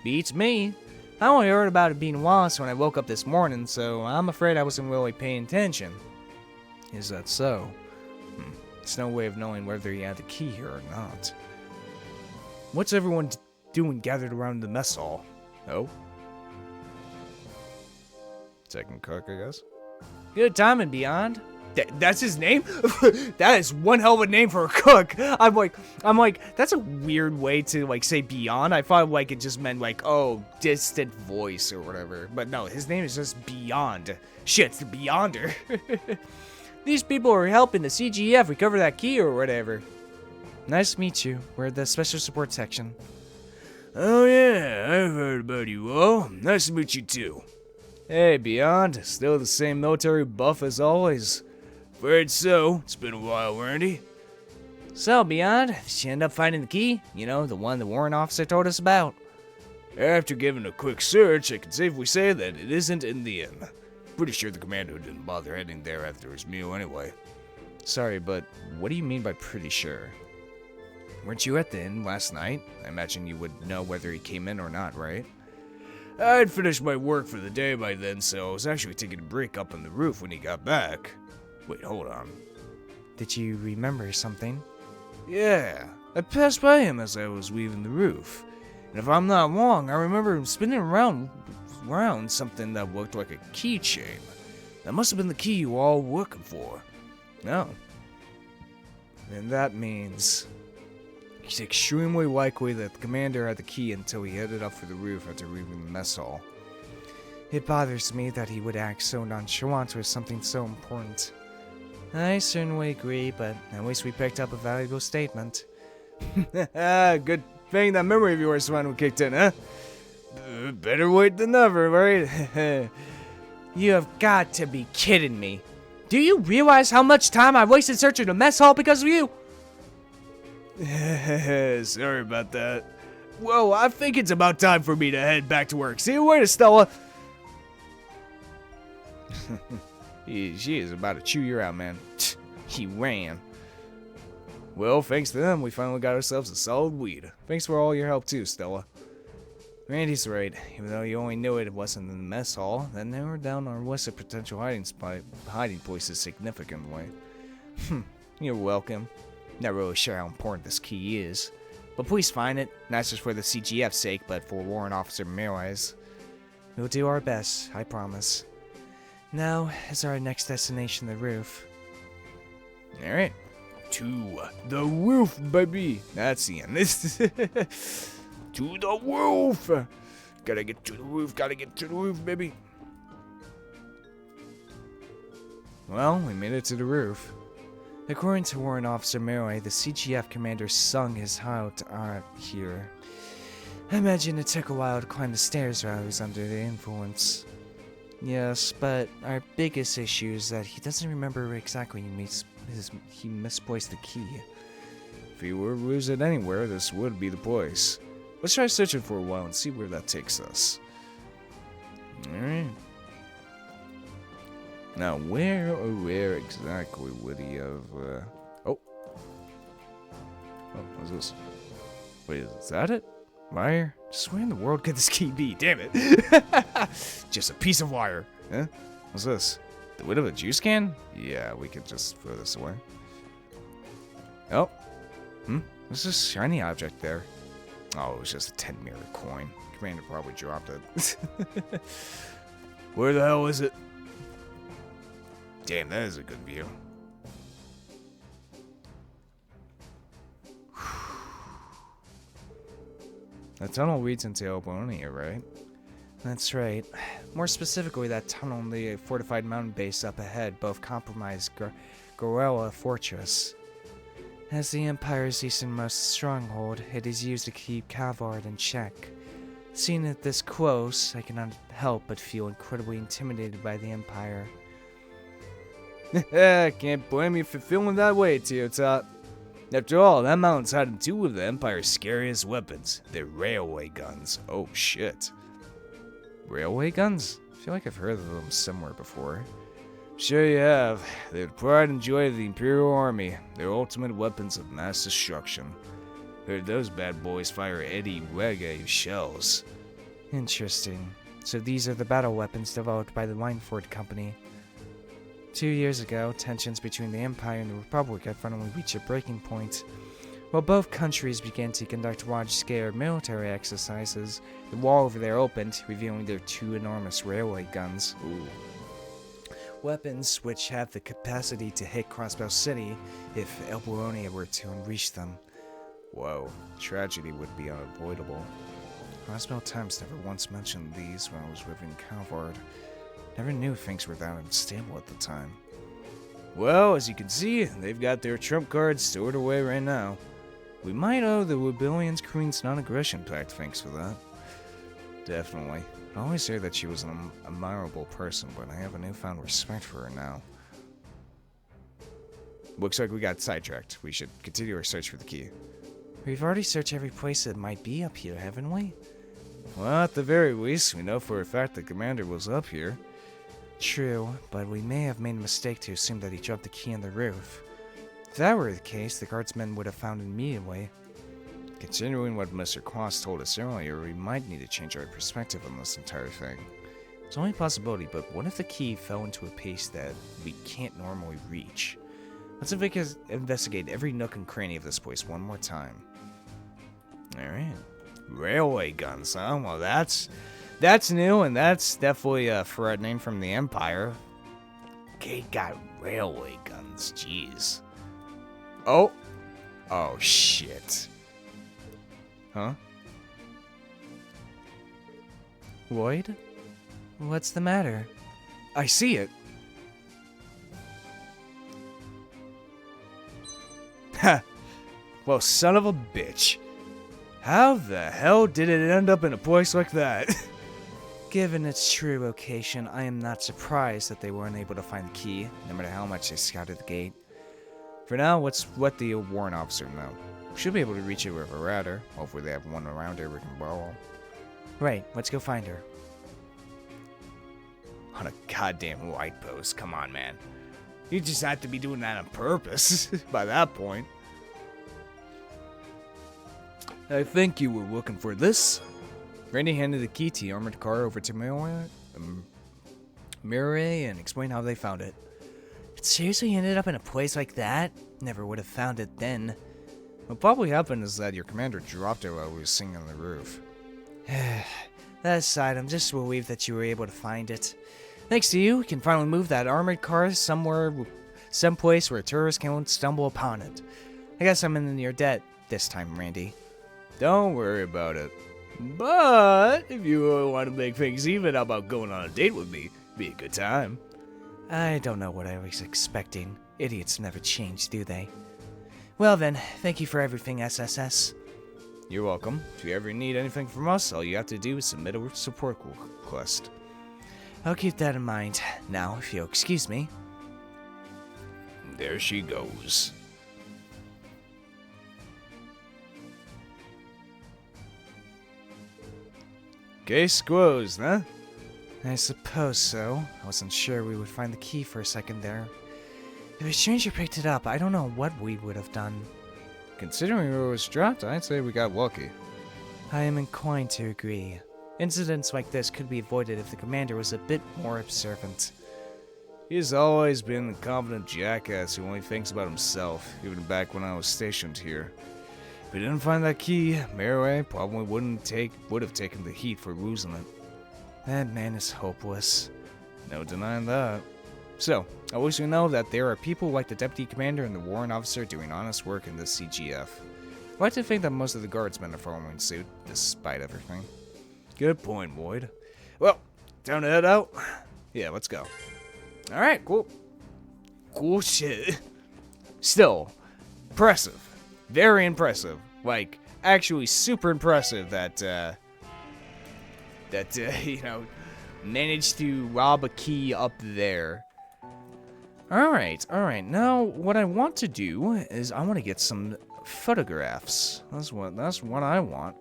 Beats me. I only heard about it being lost when I woke up this morning, so I'm afraid I wasn't really paying attention. Is that so? There's no way of knowing whether he had the key here or not. What's everyone doing gathered around the mess hall? Oh? Second cook, I guess? Good time and beyond. That's his name? That is one hell of a name for a cook. I'm like, that's a weird way to like say beyond. I thought like it just meant like, oh, distant voice or whatever. But no, his name is just Beyond. Shit, it's the Beyonder. These people are helping the CGF recover that key or whatever. Nice to meet you. We're the special support section. Oh yeah, I've heard about you all. Nice to meet you too. Hey, Beyond. Still the same military buff as always. Afraid so. It's been a while, Randy. So, Beyond, did you end up finding the key? You know, the one the warrant officer told us about. After giving a quick search, I can safely say that it isn't in the inn. Pretty sure the commander didn't bother heading there after his meal anyway. Sorry, but what do you mean by pretty sure? Weren't you at the inn last night? I imagine you would know whether he came in or not, right? I'd finished my work for the day by then, so I was actually taking a break up on the roof when he got back. Wait, hold on. Did you remember something? Yeah, I passed by him as I was leaving the roof. And if I'm not wrong, I remember him spinning around something that looked like a keychain. That must have been the key you were all looking for. No. Then that means it's extremely likely that the commander had the key until he headed up for the roof after leaving the mess hall. It bothers me that he would act so nonchalant with something so important. I certainly agree, but at least we picked up a valuable statement. Good thing that memory of yours finally kicked in, huh? Better late than never, right? You have got to be kidding me. Do you realize how much time I wasted searching the mess hall because of you? Sorry about that. Well, I think it's about time for me to head back to work. See you later, Stella. She is about to chew you out, man. He ran. Well, thanks to them, we finally got ourselves a solid lead. Thanks for all your help too, Stella. Randy's right. Even though you only knew it wasn't in the mess hall, that narrowed down our list of potential hiding places significantly. You're welcome. Not really sure how important this key is, but please find it, not just for the CGF's sake, but for Warrant Officer Mirai's. We'll do our best, I promise. Now is our next destination the roof. Alright. To the roof, baby! That's the end. To the roof! Gotta get to the roof, baby. Well, we made it to the roof. According to Warrant Officer Murray, the CGF commander sung his heart out here. I imagine it took a while to climb the stairs while he was under the influence. Yes, but our biggest issue is that he doesn't remember exactly when he misplaced the key. If he were to lose it anywhere, this would be the place. Let's try searching for a while and see where that takes us. Alright. Now, where exactly would he have, Oh, what's this? Wait, is that it? Wire? Just where in the world could this key be? Damn it. Just a piece of wire. Huh? What's this? The lid of a juice can? Yeah, we could just throw this away. Oh. What's this shiny object there? Oh, it was just a 10 mirror coin. Commander probably dropped it. Where the hell is it? Damn, that is a good view. The tunnel leads into Obonia, right? That's right. More specifically, that tunnel and the fortified mountain base up ahead both comprise Gorilla Fortress. As the Empire's easternmost stronghold, it is used to keep Kavard in check. Seeing it this close, I cannot help but feel incredibly intimidated by the Empire. Can't blame you for feeling that way, Teotot. After all, that mountain's hiding two of the Empire's scariest weapons. They're railway guns. Oh shit. Railway guns? I feel like I've heard of them somewhere before. Sure you have. They're the pride and joy of the Imperial Army. They're ultimate weapons of mass destruction. Heard those bad boys fire Eddie Reggae shells. Interesting. So these are the battle weapons developed by the Lineford Company. 2 years ago, tensions between the Empire and the Republic had finally reached a breaking point. While both countries began to conduct large-scale military exercises, the wall over there opened, revealing their two enormous railway guns. Ooh. Weapons which have the capacity to hit Crossbell City if Elboronia were to unleash them. Whoa, tragedy would be unavoidable. Crossbell Times never once mentioned these when I was living in Calvard. Never knew things were that unstable at the time. Well, as you can see, they've got their trump cards stored away right now. We might owe the Rebellion's Queen's non-aggression pact thanks for that. Definitely. I always heard that she was an admirable person, but I have a newfound respect for her now. Looks like we got sidetracked. We should continue our search for the key. We've already searched every place that might be up here, haven't we? Well, at the very least, we know for a fact the commander was up here. True, but we may have made a mistake to assume that he dropped the key on the roof. If that were the case, the guardsmen would have found it immediately. Considering what Mr. Cross told us earlier, we might need to change our perspective on this entire thing. It's only a possibility, but what if the key fell into a place that we can't normally reach? Let's investigate every nook and cranny of this place one more time. Alright. Railway guns, huh? Well, that's new, and that's definitely threatening from the Empire. Okay, got railway guns, jeez. Oh shit. Huh? Lloyd? What's the matter? I see it. Ha! Well, son of a bitch. How the hell did it end up in a place like that? Given its true location, I am not surprised that they were unable to find the key, no matter how much they scouted the gate. For now, let's let the warrant officer know. We should be able to reach it with a router. Hopefully they have one around here we can borrow. Right, let's go find her. On a goddamn light post, come on, man. You just have to be doing that on purpose by that point. I think you were looking for this. Randy handed the key to the armored car over to Murray and explained how they found it. It seriously ended up in a place like that? Never would have found it then. What probably happened is that your commander dropped it while we were singing on the roof. That aside, I'm just relieved that you were able to find it. Thanks to you, we can finally move that armored car someplace where tourists won't stumble upon it. I guess I'm in your debt this time, Randy. Don't worry about it. But if you want to make things even, how about going on a date with me? Be a good time. I don't know what I was expecting. Idiots never change, do they? Well then, thank you for everything, SSS. You're welcome. If you ever need anything from us, all you have to do is submit a support request. I'll keep that in mind. Now, if you'll excuse me. There she goes. Case closed, huh? I suppose so. I wasn't sure we would find the key for a second there. If a stranger picked it up, I don't know what we would have done. Considering where it was dropped, I'd say we got lucky. I am inclined to agree. Incidents like this could be avoided if the commander was a bit more observant. He's always been a confident jackass who only thinks about himself, even back when I was stationed here. If we didn't find that key, Maraway probably would have taken the heat for losing it. That man is hopeless. No denying that. So, at least we know that there are people like the Deputy Commander and the Warrant Officer doing honest work in this CGF. I'd like to think that most of the guardsmen are following suit, despite everything. Good point, Lloyd. Well, time to head out? Yeah, let's go. Alright, cool. Cool shit. Still, impressive. Very impressive. Like, actually super impressive that, you know, managed to rob a key up there. Alright. Now, what I want to do is I want to get some photographs. That's what I want.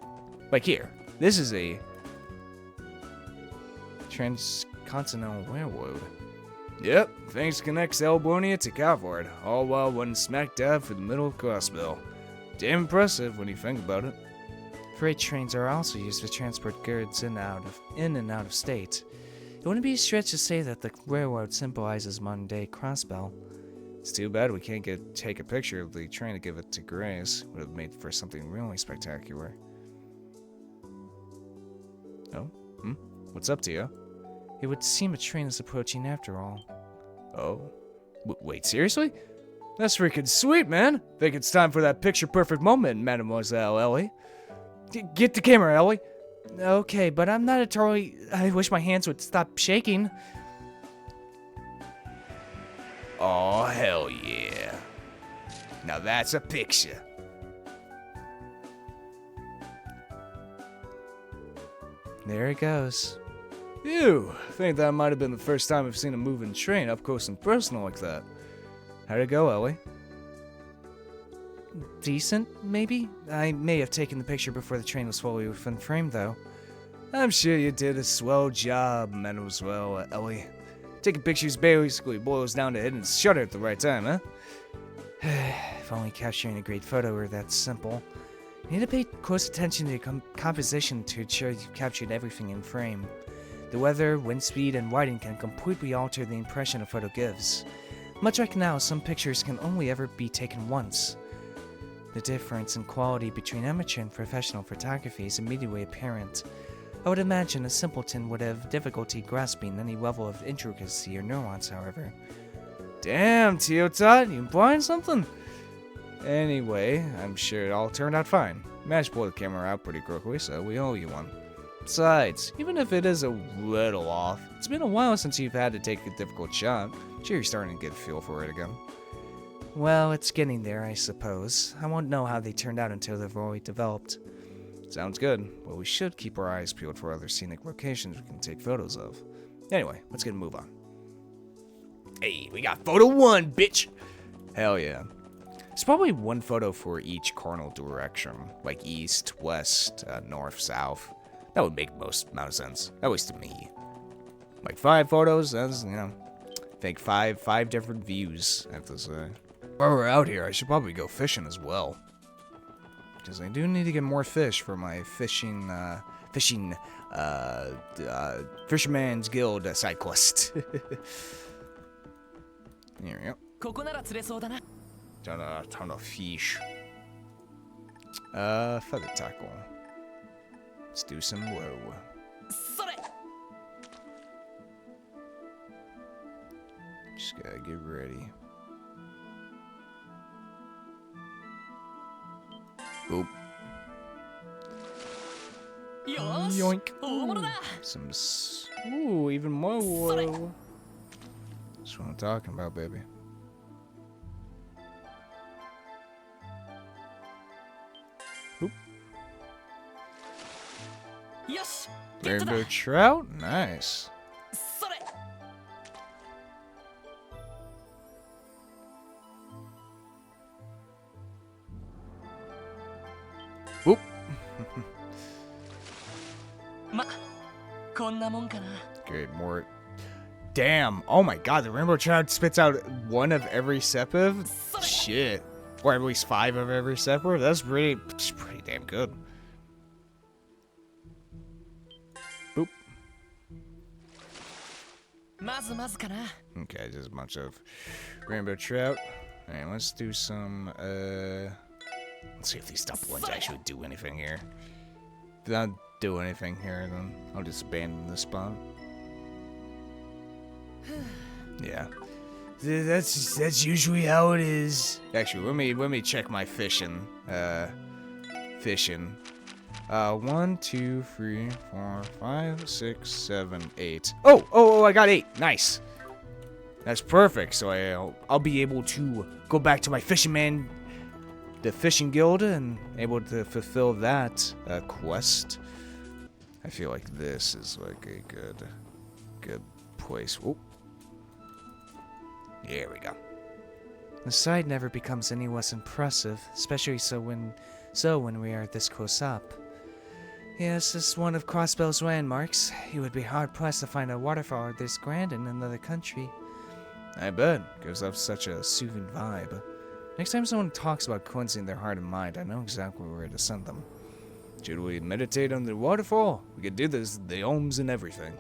Like here. This is a transcontinental railroad. Yep, things connects Elbonia to Calvard, all while running smack dab for the middle of Crossbell. Damn impressive when you think about it. Freight trains are also used to transport goods in and out of state. It wouldn't be a stretch to say that the railroad symbolizes modern-day Crossbell. It's too bad we can't take a picture of the train to give it to Grace. Would have made for something really spectacular. Oh? What's up, Tio? It would seem a train is approaching after all. Oh? Wait, seriously? That's freaking sweet, man! Think it's time for that picture-perfect moment, Mademoiselle Ellie. Get the camera, Ellie! Okay, but I'm not totally... I wish my hands would stop shaking. Oh, hell yeah. Now that's a picture. There it goes. Ew, I think that might have been the first time I've seen a moving train up close and personal like that. How'd it go, Ellie? Decent, maybe? I may have taken the picture before the train was fully within frame, though. I'm sure you did a swell job, Mademoiselle Ellie. Taking pictures basically boils down to hitting shutter at the right time, huh? If only capturing a great photo were that simple. You need to pay close attention to your composition to ensure you've captured everything in frame. The weather, wind speed, and lighting can completely alter the impression a photo gives. Much like now, some pictures can only ever be taken once. The difference in quality between amateur and professional photography is immediately apparent. I would imagine a simpleton would have difficulty grasping any level of intricacy or nuance, however. Damn, Teotot, you implying something? Anyway, I'm sure it all turned out fine. Managed to pull the camera out pretty quickly, so we owe you one. Besides, even if it is a little off, it's been a while since you've had to take a difficult shot. I'm sure you're starting to get a feel for it again. Well, it's getting there, I suppose. I won't know how they turned out until they've already developed. Sounds good. Well, we should keep our eyes peeled for other scenic locations we can take photos of. Anyway, let's get a move on. Hey, we got photo 1, bitch! Hell yeah. There's probably one photo for each cardinal direction, like east, west, north, south. That would make most amount of sense, at least to me. Like 5 photos, that's, you know, I think five different views, I have to say. While we're out here, I should probably go fishing as well. Because I do need to get more fish for my Fisherman's Guild side quest. Here we go. Ton of fish. Feather tackle. Let's do some whoa. Just gotta get ready. Boop. Yoink. Ooh, even more whoa. That's what I'm talking about, baby. Rainbow trout? Nice. Whoop. Great, more. Damn. Oh my god, the rainbow trout spits out one of every sepiv? Shit. Or at least 5 of every sepiv? That's pretty damn good. Boop. Okay, just a bunch of rainbow trout. Alright, let's do some, let's see if these top ones actually do anything here. If they don't do anything here, then I'll just abandon the spot. Yeah. That's usually how it is. Actually, let me check my fishing. 1, 2, 3, 4, 5, 6, 7, 8. Oh, I got 8. Nice. That's perfect. So I'll be able to go back to my the fishing guild, and able to fulfill that quest. I feel like this is like a good place. Oh. Here we go. The sight never becomes any less impressive, especially when we are this close up. Yes, this is one of Crossbell's landmarks. You would be hard-pressed to find a waterfall this grand in another country. I bet. Gives off such a soothing vibe. Next time someone talks about cleansing their heart and mind, I know exactly where to send them. Should we meditate on the waterfall? We could do this, the ohms and everything.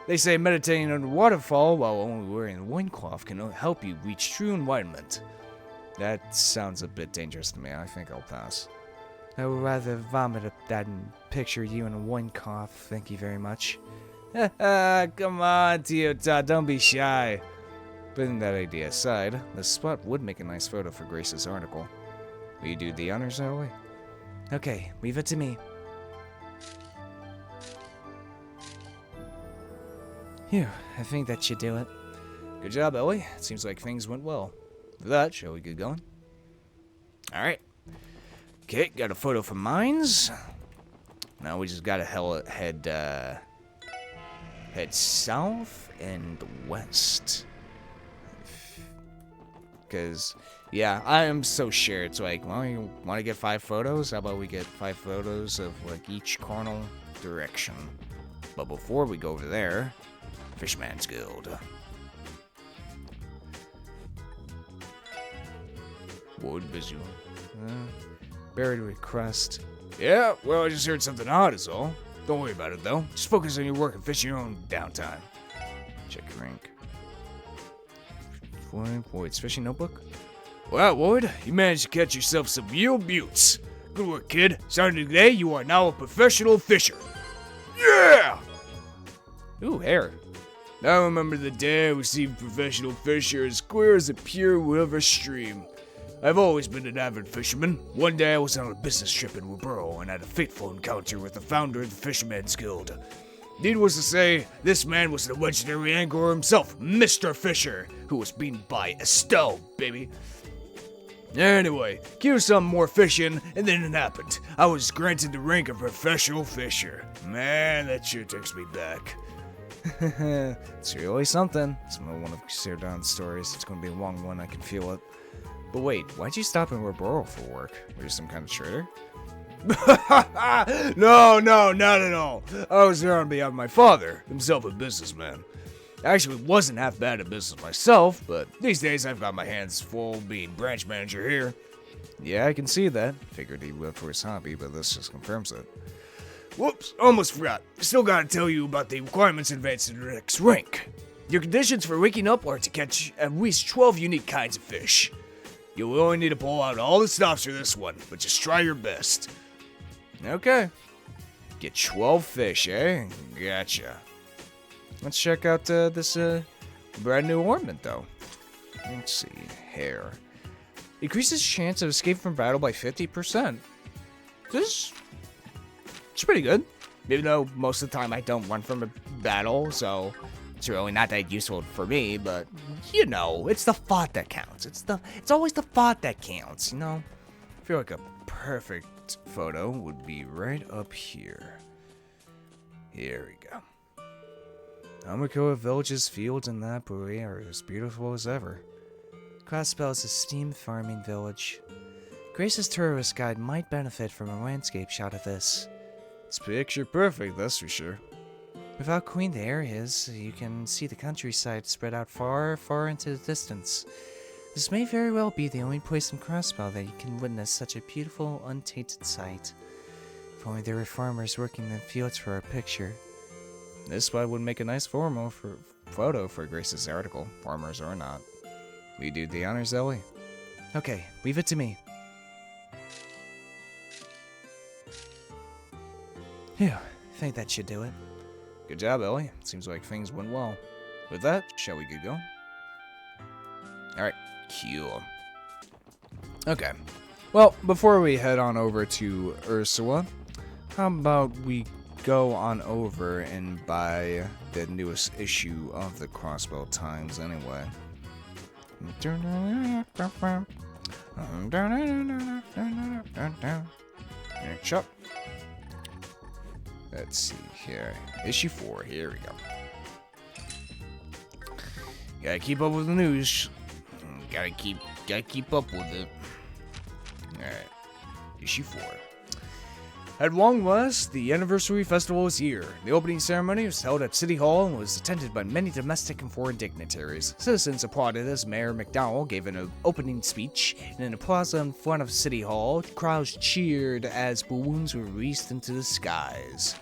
They say meditating on the waterfall while only wearing a loincloth can help you reach true enlightenment. That sounds a bit dangerous to me. I think I'll pass. I would rather vomit up that and picture you in a loincloth. Thank you very much. Come on, Tio-ta, don't be shy. Putting that idea aside, the spot would make a nice photo for Grace's article. Will you do the honors, Ellie? Okay, leave it to me. Phew, I think that should do it. Good job, Ellie. It seems like things went well. With that, shall we get going? Alright. Okay, got a photo from Mines. Now we just gotta head south and west. Because, yeah, I am so sure. It's like, well, you want to get 5 photos? How about we get 5 photos of, like, each cardinal direction? But before we go over there, Fishman's Guild. Wood visual. Buried request. Yeah, well, I just heard something odd is all. Don't worry about it, though. Just focus on your work and fish your own downtime. Check your rank. Lloyd's fishing notebook. Wow, Lloyd, you managed to catch yourself some real buttes. Good work, kid. Starting today, you are now a professional fisher. Yeah! Ooh, hair. I remember the day I received professional fisher as clear as a pure river stream. I've always been an avid fisherman. One day I was on a business trip in Waburo and had a fateful encounter with the founder of the Fisherman's Guild. Needless to say, this man was the legendary angler himself, Mr. Fisher, who was beaten by Estelle, baby. Anyway, here's some more fishing, and then it happened. I was granted the rank of professional fisher. Man, that sure takes me back. It's really something. It's one of Sirdan's stories. It's going to be a long one, I can feel it. But wait, why'd you stop in Waburo for work? Were you some kind of trader? No, not at all. I was there on behalf of my father, himself a businessman. I actually wasn't half bad at business myself, but these days I've got my hands full being branch manager here. Yeah, I can see that. Figured he lived for his hobby, but this just confirms it. Whoops, almost forgot. Still gotta tell you about the requirements advanced to the next rank. Your conditions for waking up are to catch at least 12 unique kinds of fish. You'll only need to pull out all the stops for this one, but just try your best. Okay. Get 12 fish, eh? Gotcha. Let's check out this brand new ornament, though. Let's see. Hair. Increases chance of escape from battle by 50%. It's pretty good. Even though most of the time I don't run from a battle, so it's really not that useful for me, but you know, it's the thought that counts. It's always the thought that counts, you know? I feel like a perfect photo would be right up here. Here we go. Amakoa Village's fields and that buoy are as beautiful as ever. Crossbell is a steam farming village. Grace's tourist guide might benefit from a landscape shot of this. It's picture perfect, that's for sure. With how clean the air is, you can see the countryside spread out far, far into the distance. This may very well be the only place in Crossbell that you can witness such a beautiful, untainted sight. If only there were farmers working in the fields for our picture. This spot would make a nice photo for Grace's article, farmers or not. We do the honors, Ellie? Okay, leave it to me. Phew, I think that should do it. Good job, Ellie. Seems like things went well. With that, shall we get going? Alright, cool. Okay. Well, before we head on over to Ursula, how about we go on over and buy the newest issue of the Crossbell Times anyway. Chop. Let's see here. Issue 4. Here we go. Gotta keep up with the news. Gotta keep up with it. Alright. Issue 4. At long last, the anniversary festival is here. The opening ceremony was held at City Hall and was attended by many domestic and foreign dignitaries. Citizens applauded as Mayor McDowell gave an opening speech, and in a plaza in front of City Hall, crowds cheered as balloons were released into the skies.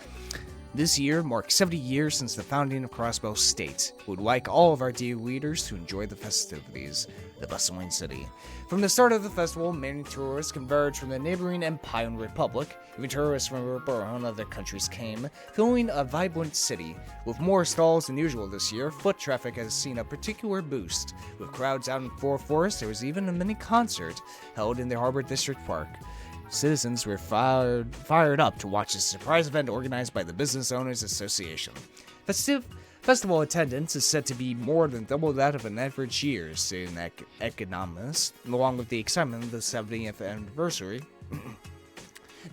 This year marks 70 years since the founding of Crossbell State. We would like all of our dear readers to enjoy the festivities, the bustling city. From the start of the festival, many tourists converged from the neighboring Empire Republic. Even tourists from Europe and other countries came, filling a vibrant city. With more stalls than usual this year, foot traffic has seen a particular boost. With crowds out in Fort Forest, there was even a mini concert held in the Harbor District Park. Citizens were fired up to watch this surprise event organized by the Business Owners Association. Festival attendance is said to be more than double that of an average year, say an economist. Along with the excitement of the 70th anniversary,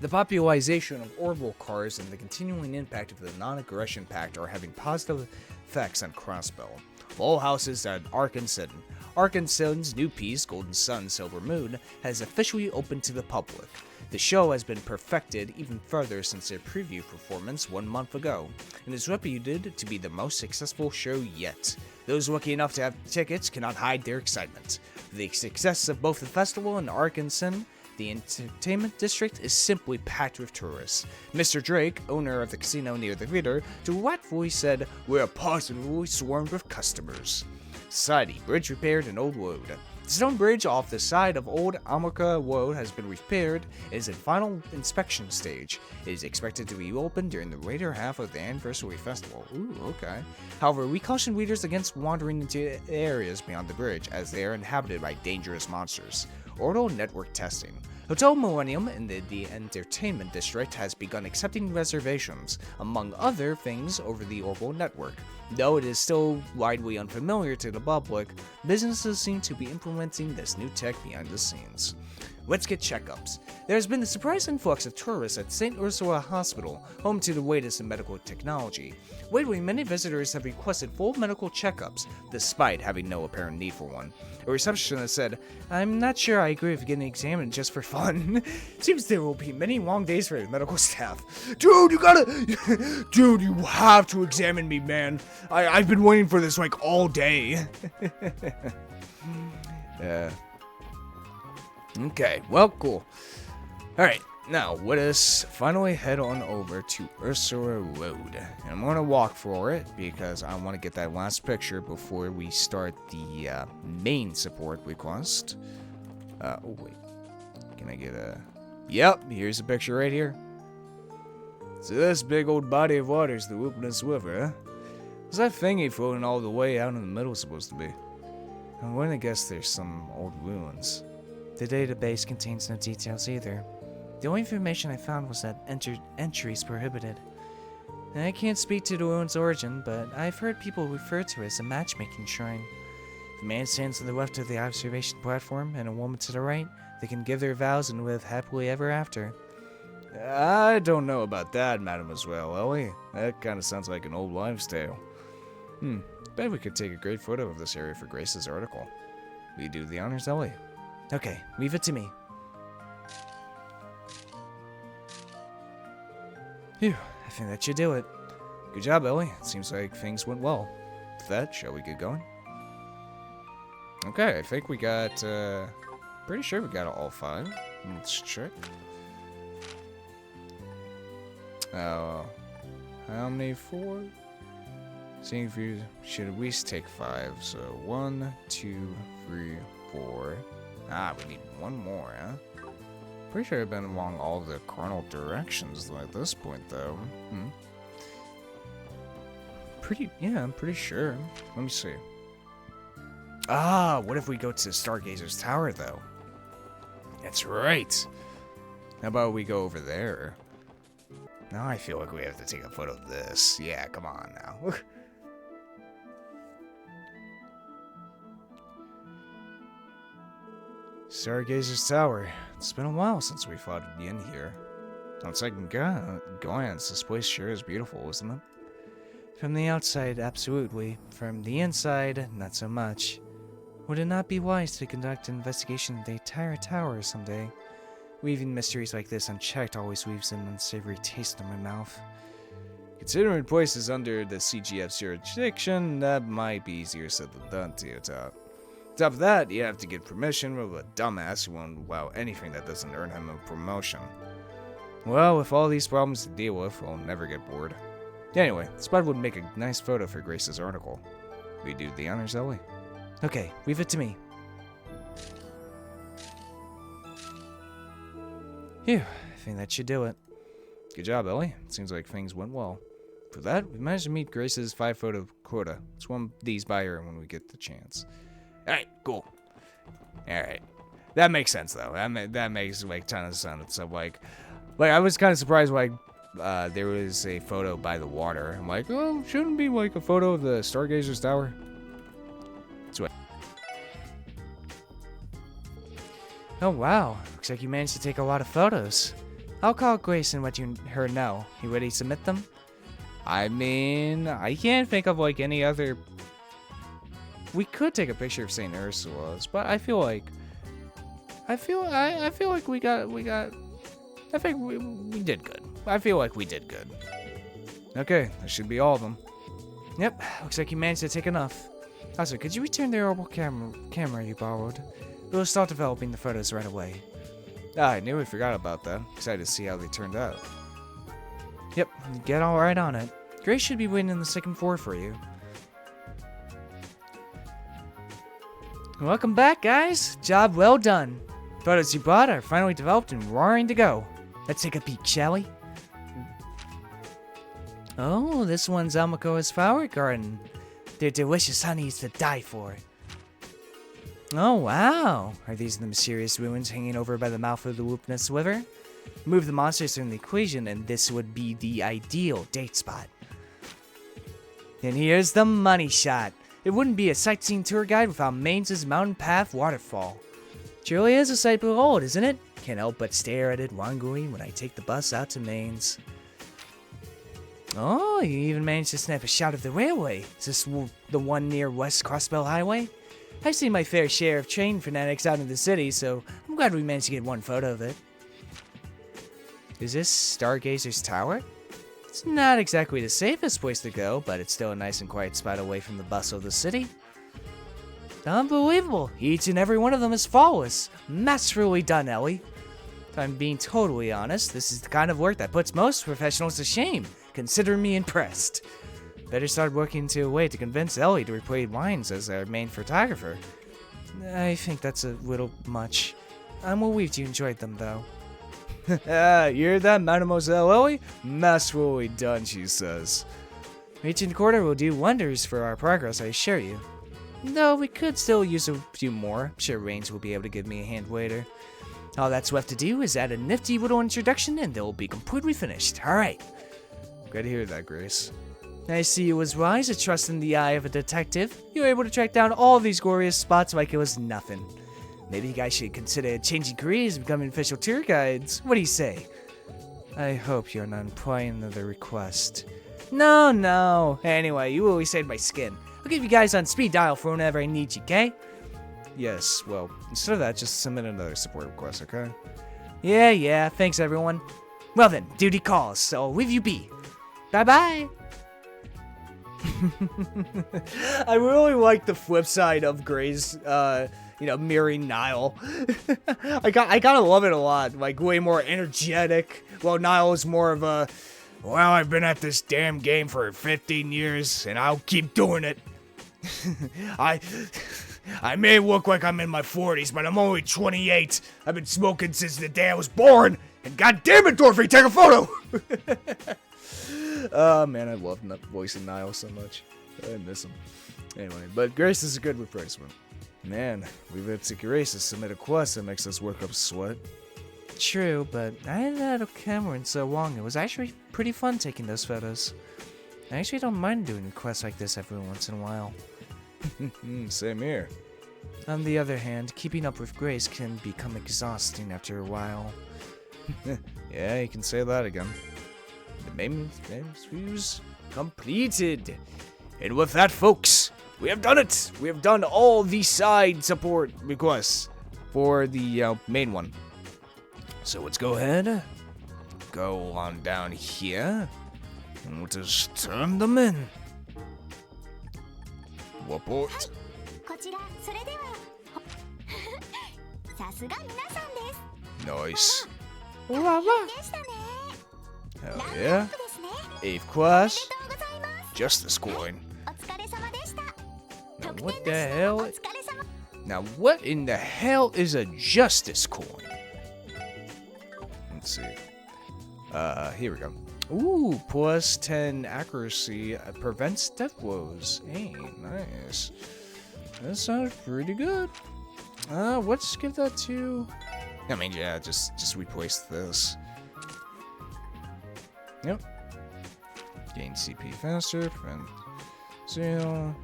the popularization of orbital cars and the continuing impact of the Non-Aggression Pact are having positive effects on Crossbell. All houses at Arkansas's new piece, Golden Sun, Silver Moon, has officially opened to the public. The show has been perfected even further since their preview performance 1 month ago, and is reputed to be the most successful show yet. Those lucky enough to have tickets cannot hide their excitement. The success of both the festival and Arkansas, the entertainment district, is simply packed with tourists. Mr. Drake, owner of the casino near the theater, delightfully said, "We're positively swarmed with customers." Society, bridge repaired and old road. The stone bridge off the side of Old Amurka Road has been repaired and is in final inspection stage. It is expected to be opened during the later half of the anniversary festival. Ooh, okay. However, we caution readers against wandering into areas beyond the bridge, as they are inhabited by dangerous monsters. Orbital network testing. Hotel Millennium in the entertainment district has begun accepting reservations, among other things, over the orbital network. Though it is still widely unfamiliar to the public, businesses seem to be implementing this new tech behind the scenes. Let's get checkups. There has been a surprise influx of tourists at St. Ursula Hospital, home to the latest in medical technology. Lately, many visitors have requested full medical checkups, despite having no apparent need for one. A receptionist said, "I'm not sure I agree with getting examined just for fun. Seems there will be many long days for the medical staff." Dude, Dude, you have to examine me, man. I've been waiting for this, like, all day. Okay, well, cool. Alright, now let us finally head on over to Ursula Road. And I'm going to walk for it because I want to get that last picture before we start the main support request. Oh, wait. Can I get a... Yep, here's a picture right here. So this big old body of water is the Whoopness River, huh? What's that thingy floating all the way out in the middle supposed to be? I'm going to guess there's some old ruins. The database contains no details either. The only information I found was that entries prohibited. And I can't speak to the ruin's origin, but I've heard people refer to it as a matchmaking shrine. If a man stands to the left of the observation platform and a woman to the right, they can give their vows and live happily ever after. I don't know about that, Mademoiselle Ellie. That kind of sounds like an old wives' tale. Bet we could take a great photo of this area for Grace's article. Will you do the honors, Ellie? Okay, leave it to me. Phew, I think that should do it. Good job, Ellie. It seems like things went well. With that, shall we get going? Okay, I think we got, pretty sure we got all 5. Let's check. How many? 4? Seeing if you should at least take 5. So 1, 2, 3, 4. We need 1 more, huh? Pretty sure I've been along all the cardinal directions at this point, though. I'm pretty sure. Let me see. What if we go to Stargazer's Tower, though? That's right. How about we go over there? Now I feel like we have to take a photo of this. Yeah, come on now. Stargazer's Tower. It's been a while since we fought in here. On second glance, this place sure is beautiful, isn't it? From the outside, absolutely. From the inside, not so much. Would it not be wise to conduct an investigation of the entire tower someday? Leaving mysteries like this unchecked always leaves an unsavory taste in my mouth. Considering the place is under the CGF's jurisdiction, that might be easier said than done, Teotop. On top of that, you have to get permission from a dumbass who won't allow anything that doesn't earn him a promotion. Well, with all these problems to deal with, we'll never get bored. Anyway, Spud would make a nice photo for Grace's article. We do the honors, Ellie. Okay, leave it to me. Phew, I think that should do it. Good job, Ellie. It seems like things went well. For that, we managed to meet Grace's 5-photo quota. Let's run these by her when we get the chance. Alright, cool. Alright. That makes sense, though. That makes, like, ton of sense. So, like I was kind of surprised, like, there was a photo by the water. I'm like, oh, shouldn't be, like, a photo of the Stargazer's Tower? Sweet. Oh wow, looks like you managed to take a lot of photos. I'll call Grace and let her know. You ready to submit them? I mean, I can't think of like any other. We could take a picture of St. Ursula's, but I feel like we did good. I feel like we did good. Okay, that should be all of them. Yep, looks like you managed to take enough. Also, could you return the orbital camera you borrowed? We'll start developing the photos right away. I nearly forgot about that. Excited to see how they turned out. Yep, get all right on it. Grace should be waiting in the second floor for you. Welcome back, guys. Job well done. Photos you brought are finally developed and roaring to go. Let's take a peek, shall we? Oh, this one's Almacoa's flower garden. Their delicious honey is to die for. Oh, wow. Are these the mysterious ruins hanging over by the mouth of the Whoopness River? Move the monsters from the equation, and this would be the ideal date spot. And here's the money shot. It wouldn't be a sightseeing tour guide without Maine's Mountain Path Waterfall. Surely is a sight to behold, isn't it? Can't help but stare at it longingly when I take the bus out to Maine's. Oh, you even managed to snap a shot of the railway. Is this the one near West Crossbell Highway? I've seen my fair share of train fanatics out in the city, so I'm glad we managed to get one photo of it. Is this Stargazer's Tower? It's not exactly the safest place to go, but it's still a nice and quiet spot away from the bustle of the city. Unbelievable! Each and every one of them is flawless. Masterfully done, Ellie. If I'm being totally honest, this is the kind of work that puts most professionals to shame. Consider me impressed. Better start working into a way to convince Ellie to replace Wines as our main photographer. I think that's a little much. I'm relieved you enjoyed them, though. You hear that, Mademoiselle Ellie? Masterfully done, she says. Reaching the quarter will do wonders for our progress, I assure you. Though we could still use a few more. I'm sure Raines will be able to give me a hand later. All that's left to do is add a nifty little introduction and they'll be completely finished. Alright. Glad to hear that, Grace. I see you was wise to trust in the eye of a detective. You were able to track down all these glorious spots like it was nothing. Maybe you guys should consider changing careers and becoming official tour guides. What do you say? I hope you're not implying another request. No. Anyway, you always saved my skin. I'll give you guys on speed dial for whenever I need you, okay? Yes, well, instead of that, just submit another support request, okay? Yeah, thanks everyone. Well then, duty calls, so I'll leave you be. Bye-bye. I really like the flip side of Gray's, mirroring Niall. I kind of love it a lot. Like, way more energetic. Well, Niall is more of a, well, I've been at this damn game for 15 years, and I'll keep doing it. I may look like I'm in my 40s, but I'm only 28. I've been smoking since the day I was born, and god damn it, Dorothy, take a photo! Oh, man, I love voicing Niall so much. I miss him. Anyway, but Grace is a good replacement. Man, we've had to Grace to submit a quest that makes us work up a sweat. True, but I hadn't had a camera in so long. It was actually pretty fun taking those photos. I actually don't mind doing quests like this every once in a while. Same here. On the other hand, keeping up with Grace can become exhausting after a while. Yeah, you can say that again. The main fuse completed. And with that, folks, we have done it. We have done all the side support requests for the main one. So let's go ahead, go on down here, and we'll just turn them in. Report. こちらそれではさすが皆さんです Nice. でしたね Hell ランクア yeah. ップですね Eighth お quest. めでとうございます Justice coin. お疲れ様でした Now 得 what 点 the の hell? お疲れ様 Now what in the hell is a justice coin? Let's see. Here we go. Ooh, plus 10 accuracy prevents death blows. Hey, nice. That sounds pretty good. Let's give that to... I mean, yeah, just replace this. Yep. Gain CP faster, prevent seal.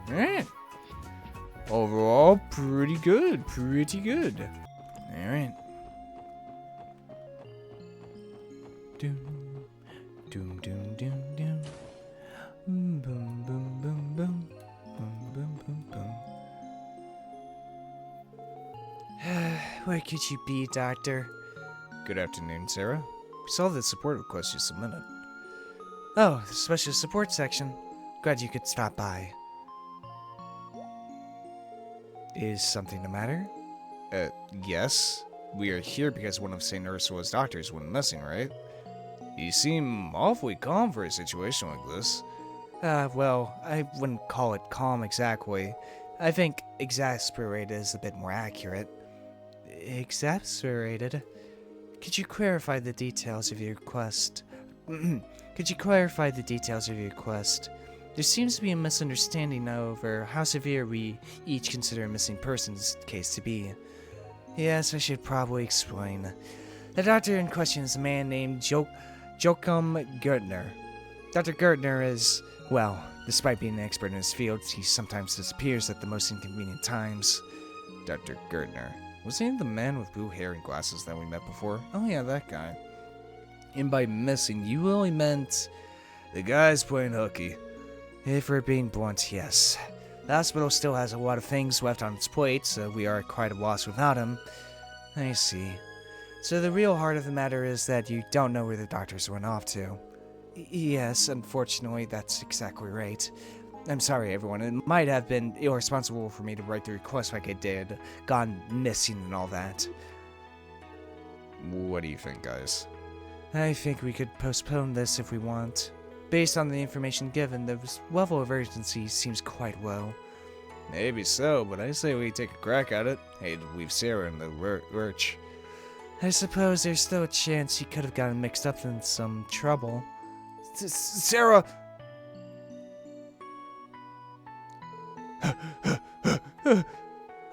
Alright. Overall, pretty good. Alright. Doom, doom, doom, doom, doom. Boom, boom, boom, boom, boom. Boom, boom, boom, boom. Where could you be, Doctor? Good afternoon, Sarah. We saw the support request you submitted. Oh, the special support section. Glad you could stop by. Is something the matter? Yes. We are here because one of St. Ursula's doctors went missing, right? You seem awfully calm for a situation like this. Well, I wouldn't call it calm exactly. I think exasperated is a bit more accurate. Exasperated? Could you clarify the details of your request? Could you clarify the details of your request? There seems to be a misunderstanding over how severe we each consider a missing person's case to be. Yes, I should probably explain. The doctor in question is a man named Joachim Gertner. Dr. Gertner is, well, despite being an expert in his field, he sometimes disappears at the most inconvenient times. Dr. Gertner. Was he the man with blue hair and glasses that we met before? Oh yeah, that guy. And by missing, you really meant the guy's playing hooky. If we're being blunt, yes. The hospital still has a lot of things left on its plate, so we are quite a loss without him. I see. So the real heart of the matter is that you don't know where the doctors went off to. Yes, unfortunately, that's exactly right. I'm sorry, everyone. It might have been irresponsible for me to write the request like I did, gone missing and all that. What do you think, guys? I think we could postpone this if we want. Based on the information given, the level of urgency seems quite low. Maybe so, but I say we take a crack at it. Hate to leave Sarah in the lurch. I suppose there's still a chance he could have gotten mixed up in some trouble. Sarah!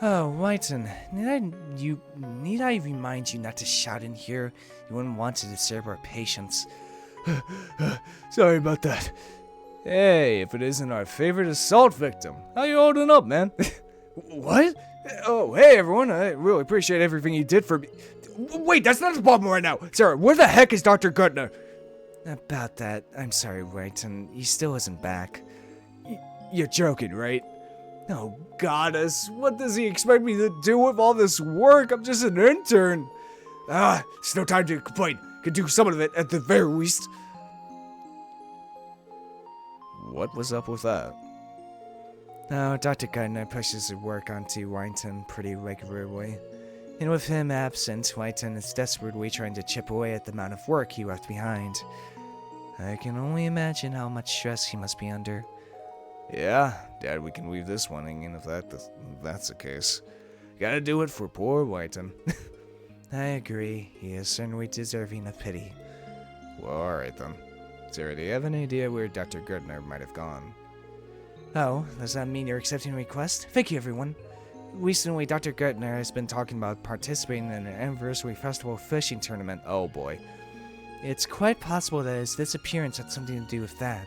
Oh, Whiten, need I remind you not to shout in here? You wouldn't want to disturb our patients. Sorry about that. Hey, if it isn't our favorite assault victim. How you holding up, man? What? Oh, hey everyone, I really appreciate everything you did for me. Wait, that's not the problem right now. Sarah, where the heck is Dr. Gutner? About that, I'm sorry, Whiten. He still isn't back. You're joking, right? Oh, goddess, what does he expect me to do with all this work? I'm just an intern. It's no time to complain. Could do some of it at the very least. What was up with that? Oh, Dr. Gardner pushes his work onto Whiten pretty regularly. And with him absent, Whiten is desperately trying to chip away at the amount of work he left behind. I can only imagine how much stress he must be under. Yeah, Dad, we can leave this one hanging if that's the case. Gotta do it for poor Whiten. I agree. He is certainly deserving of pity. Well, alright then. Sarah, do you have any idea where Dr. Gardner might have gone? Oh, does that mean you're accepting the request? Thank you, everyone. Recently, Dr. Gardner has been talking about participating in an anniversary festival fishing tournament. Oh boy. It's quite possible that his disappearance had something to do with that.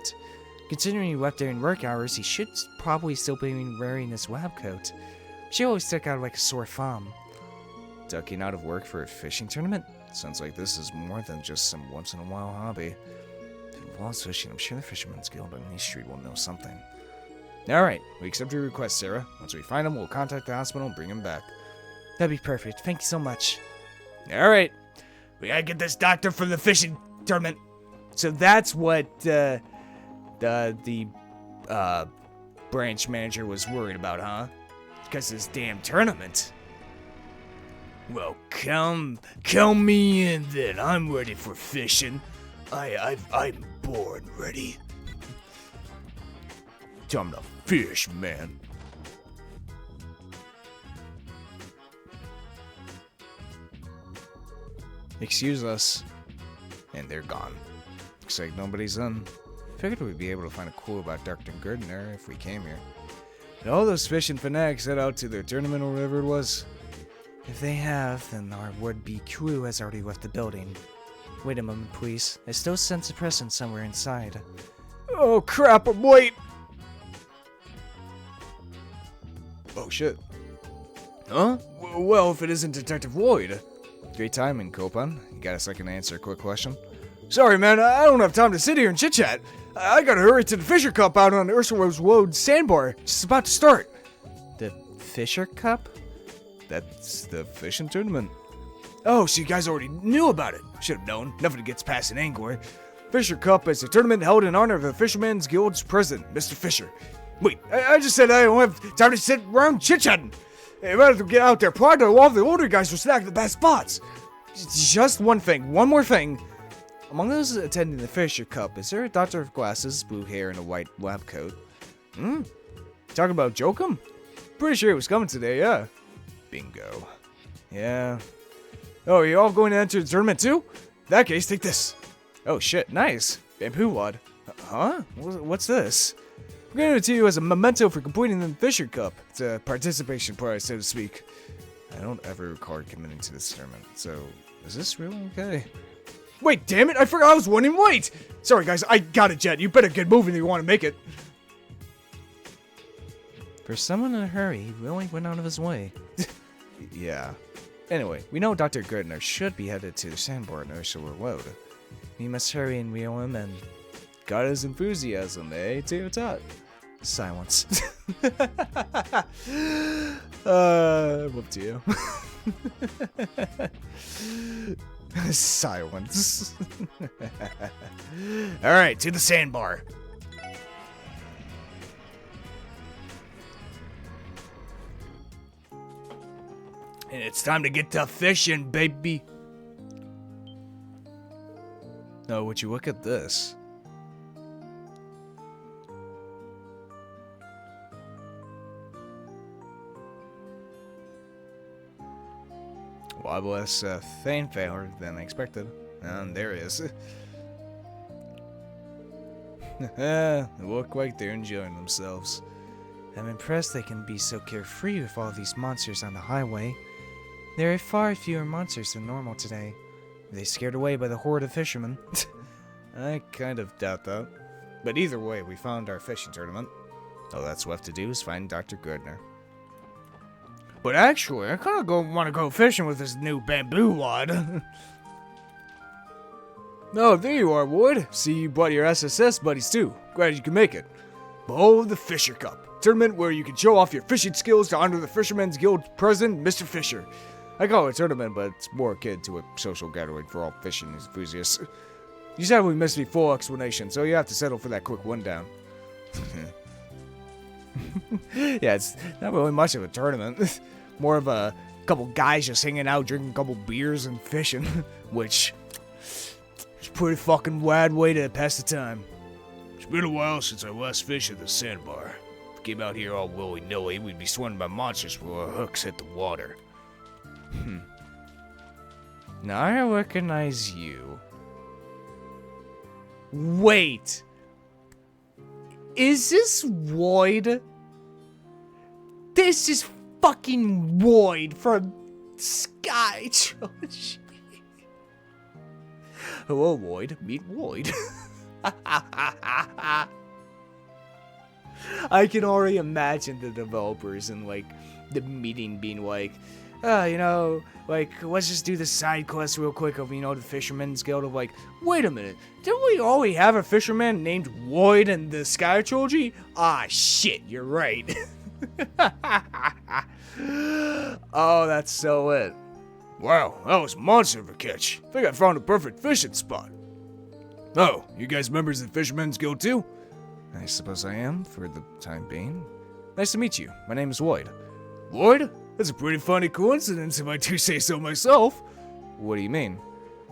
Considering he left during work hours, he should probably still be wearing his lab coat. She always stuck out like a sore thumb. Ducking out of work for a fishing tournament? Sounds like this is more than just some once-in-a-while hobby. If it involves fishing, I'm sure the Fisherman's Guild on East Street will know something. Alright, we accept your request, Sarah. Once we find him, we'll contact the hospital and bring him back. That'd be perfect. Thank you so much. Alright, we gotta get this doctor from the fishing tournament. So that's what, the branch manager was worried about, huh? Because this damn tournament. Well, count me in then. I'm ready for fishing. I'm born ready. Time to fish, man. Excuse us. And they're gone. Looks like nobody's in. Figured we'd be able to find a clue about Dr. Gardner if we came here. And all those fishing fanatics head out to their tournament or whatever it was. If they have, then our would-be crew has already left the building. Wait a moment, please. I still sense a presence somewhere inside. Oh crap, I'm late! Oh shit. Huh? Well, if it isn't Detective Lloyd. Great timing, Copan. You got a second to answer a quick question? Sorry, man, I don't have time to sit here and chit-chat. I gotta hurry to the Fisher Cup out on Ursula's Road sandbar. Just about to start. The Fisher Cup? That's the fishing tournament. Oh, so you guys already knew about it. Should have known. Nothing gets past an angler. Fisher Cup is a tournament held in honor of the Fisherman's Guild's president, Mr. Fisher. Wait, I just said I don't have time to sit around chit-chatting. I better get out there prior to all the older guys will snag the best spots. Just one more thing. Among those attending the Fisher Cup, is there a doctor with glasses, blue hair, and a white lab coat? Talking about Jokum? Pretty sure he was coming today, yeah. Bingo. Yeah. Oh, are you all going to enter the tournament too? In that case, take this. Oh shit, nice. Bamboo wad. Huh? What's this? We're giving it to you as a memento for completing the Fisher Cup. It's a participation prize, so to speak. I don't ever recall committing to this tournament, so is this really okay? Wait, damn it! I forgot I was one in weight! Sorry guys, I got it, Jet. You better get moving if you want to make it. For someone in a hurry, he really went out of his way. Yeah. Anyway, we know Dr. Gardner should be headed to the sandbar in Ursula Road. We must hurry and reel him in. Got his enthusiasm, eh, Teotot? Silence. Up to you. Silence. Alright, to the sandbar. And it's time to get to fishing, baby. Oh, would you look at this? Well, less fanfare than I expected. And there he is. They look like they're enjoying themselves. I'm impressed they can be so carefree with all these monsters on the highway. There are far fewer monsters than normal today. Are they scared away by the horde of fishermen? I kind of doubt that. But either way, we found our fishing tournament. All that's left to do is find Dr. Gardner. But actually, I kind of want to go fishing with this new bamboo rod. Oh, there you are, Wood. See, you brought your SSS buddies too. Glad you could make it. Behold the Fisher Cup, tournament where you can show off your fishing skills to honor the Fishermen's Guild president, Mr. Fisher. I call it a tournament, but it's more akin to a social gathering for all fishing enthusiasts. You sadly missed me full explanation, so you have to settle for that quick rundown. Yeah, it's not really much of a tournament. More of a couple guys just hanging out, drinking a couple beers and fishing, which is a pretty fucking wide way to pass the time. It's been a while since I last fished at the sandbar. If we came out here all willy-nilly, we'd be swarmed by monsters before our hooks hit the water. Now I recognize you. Wait. Is this Lloyd? This is fucking Lloyd from Sky Trilogy. Hello, Lloyd. Meet Lloyd. I can already imagine the developers and like the meeting being like, let's just do the side quest real quick of, the Fisherman's Guild of like, wait a minute, didn't we already have a fisherman named Lloyd in the Sky Trilogy? Ah, shit, you're right. Oh, that's so it. Wow, that was a monster of a catch. I think I found a perfect fishing spot. Oh, you guys members of the Fisherman's Guild too? I suppose I am, for the time being. Nice to meet you. My name is Lloyd. Lloyd? That's a pretty funny coincidence if I do say so myself. What do you mean?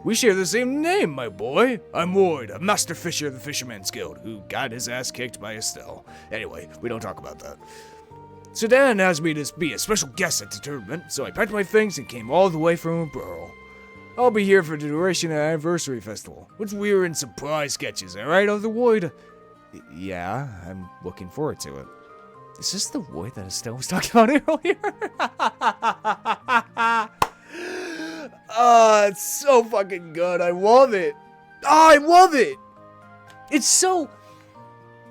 We share the same name, my boy. I'm Lloyd, a master fisher of the Fisherman's Guild, who got his ass kicked by Estelle. Anyway, we don't talk about that. So Dan asked me to be a special guest at the tournament, so I packed my things and came all the way from Burrow. I'll be here for the duration of the anniversary festival, with weird and surprise sketches, alright, Other Lloyd? Yeah, I'm looking forward to it. Is this the Lloyd that Estelle was talking about earlier? Oh, it's so fucking good. I love it. Oh, I love it. It's so...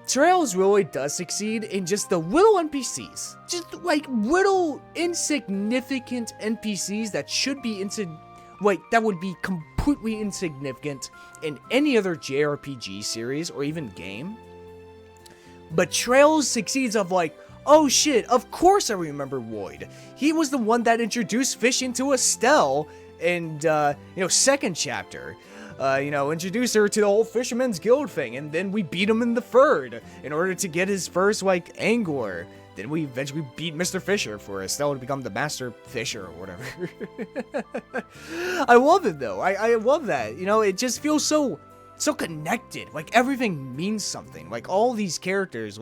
Trails really does succeed in just the little NPCs. Just like little insignificant NPCs that should be that would be completely insignificant in any other JRPG series or even game. But Trails succeeds of like, oh shit, of course I remember Lloyd. He was the one that introduced fishing to Estelle in, second chapter. Introduced her to the whole Fisherman's Guild thing, and then we beat him in the third in order to get his first, angler. Then we eventually beat Mr. Fisher for Estelle to become the Master Fisher or whatever. I love it, though. I love that. It just feels so connected. Like, everything means something. Like, all these characters,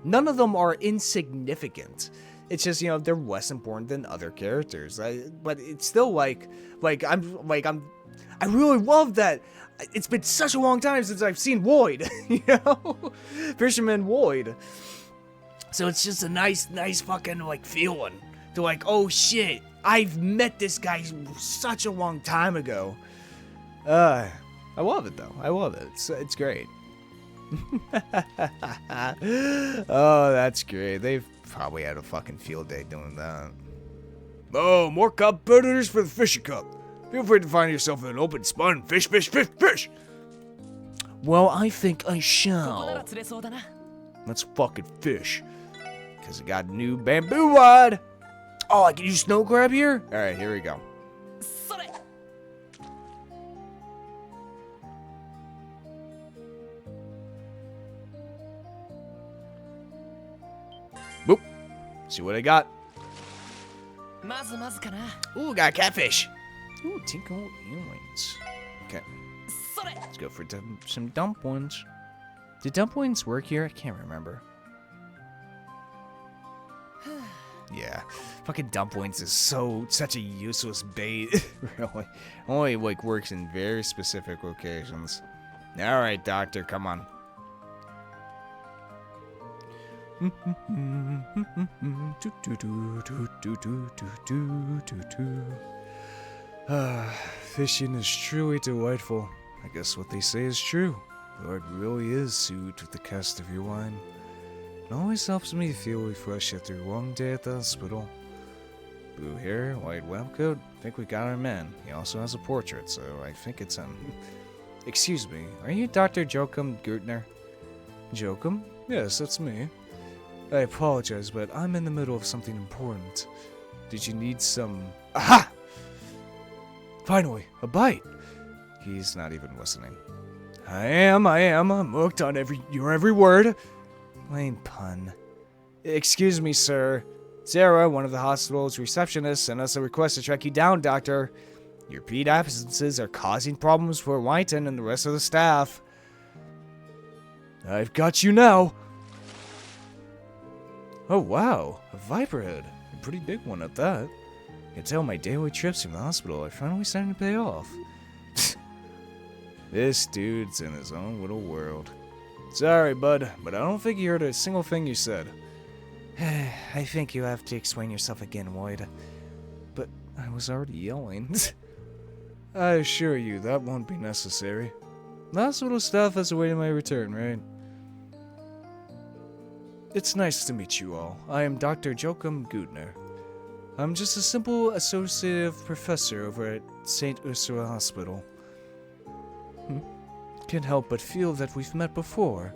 none of them are insignificant. It's just, they're less important than other characters. But it's still, I really love that. It's been such a long time since I've seen Lloyd, Fisherman Lloyd. So it's just a nice fucking, feeling to, oh shit, I've met this guy such a long time ago. I love it, though. I love it. It's great. Oh, that's great. They've probably had a fucking field day doing that. Oh, more competitors for the Fisher Cup. Feel free to find yourself in an open spot and fish, fish, fish, fish! Well, I think I shall. Let's fucking fish. Because I got a new bamboo rod. Oh, I can use snow crab here? Alright, here we go. Boop. See what I got. Ooh, got catfish. Ooh, tinkle earrings. Okay. Let's go for some dumplings. Do dumplings work here? I can't remember. Yeah. Fucking dumplings is such a useless bait. Really. Only, works in very specific locations. Alright, Doctor, come on. Fishing is truly delightful. I guess what they say is true. The Lord really is soothed with the cast of your wine. It always helps me feel refreshed after a long day at the hospital. Blue hair, white lab coat. I think we got our man. He also has a portrait, so I think it's him. Excuse me, are you Dr. Joachim Gürtner? Joachim? Yes, that's me. I apologize, but I'm in the middle of something important. Did you need some... Aha! Finally, a bite! He's not even listening. I am. I'm hooked on your every word. Lame pun. Excuse me, sir. Sarah, one of the hospital's receptionists, sent us a request to track you down, Doctor. Your repeat absences are causing problems for Whiten and the rest of the staff. I've got you now. Oh, wow. A viper head. A pretty big one at that. I can tell my daily trips from the hospital are finally starting to pay off. This dude's in his own little world. Sorry, bud, but I don't think you heard a single thing you said. I think you have to explain yourself again, Lloyd. But I was already yelling. I assure you, that won't be necessary. The hospital staff has awaited my return, right? It's nice to meet you all. I am Dr. Joachim Gürtner. I'm just a simple associate professor over at St. Ursula Hospital. Can't help but feel that we've met before.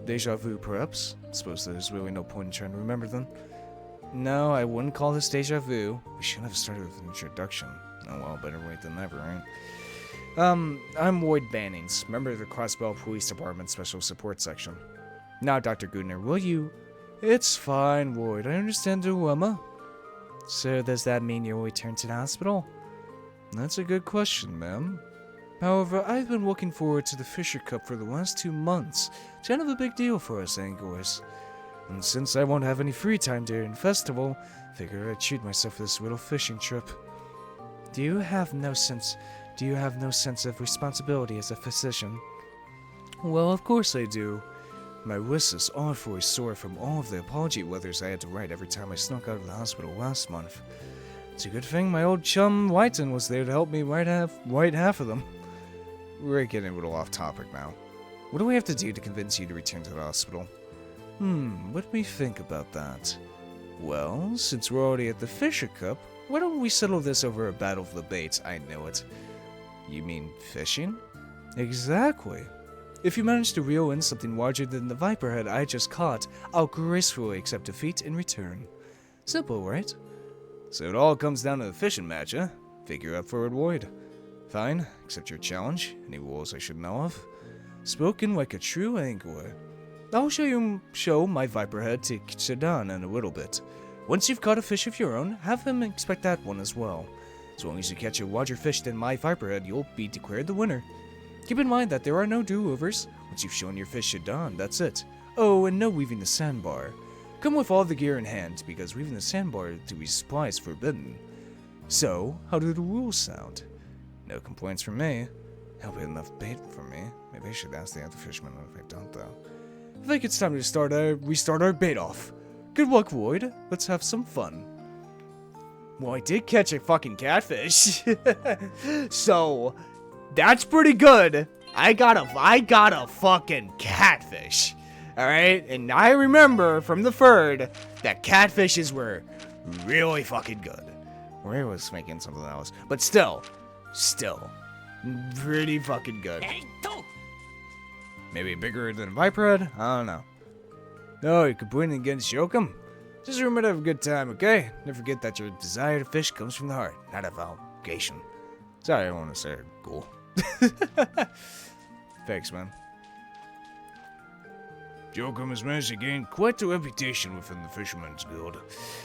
Deja vu, perhaps? Suppose there's really no point in trying to remember them. No, I wouldn't call this deja vu. We should have started with an introduction. Oh well, better late than never, right? I'm Lloyd Bannings, member of the Crossbell Police Department Special Support Section. Now, Dr. Gürtner, will you... It's fine, Lloyd. I understand the dilemma. So does that mean you'll return to the hospital? That's a good question, ma'am. However, I've been looking forward to the Fisher Cup for the last 2 months. It's kind of a big deal for us Angors. And since I won't have any free time during the festival, figured I'd treat myself to this little fishing trip. Do you have no sense of responsibility as a physician? Well, of course I do. My wrist is awfully sore from all of the apology letters I had to write every time I snuck out of the hospital last month. It's a good thing my old chum Whiten was there to help me write half of them. We're getting a little off topic now. What do we have to do to convince you to return to the hospital? Let me think about that. Well, since we're already at the Fisher Cup, why don't we settle this over a battle of the baits? I know it. You mean fishing? Exactly. If you manage to reel in something larger than the viper head I just caught, I'll gracefully accept defeat in return. Simple, right? So it all comes down to the fishing match, huh? Figure out for it, Lloyd. Fine, accept your challenge. Any rules I should know of? Spoken like a true angler. I'll show my viper head to Sedan in a little bit. Once you've caught a fish of your own, have him expect that one as well. As long as you catch a larger fish than my viper head, you'll be declared the winner. Keep in mind that there are no do-overs. Once you've shown your fish Sedan, that's it. Oh, and no weaving the sandbar. Come with all the gear in hand, because weaving the sandbar to resupply is forbidden. So, how do the rules sound? No complaints from me. That'll be enough bait for me. Maybe I should ask the other fishermen if I don't, though. I think it's time to restart our bait off. Good luck, Lloyd. Let's have some fun. Well, I did catch a fucking catfish. So, that's pretty good. I got a fucking catfish. Alright? And I remember from the Ferd that catfishes were really fucking good. Or I was making something else. But still, pretty fucking good. Maybe bigger than a viper head? I don't know. No, you're complaining against Joachim? Just remember to have a good time, okay? Never forget that your desire to fish comes from the heart, not a vocation. Sorry, I don't want to say cool. Thanks, man. Joachim has managed to gain quite a reputation within the Fisherman's Guild.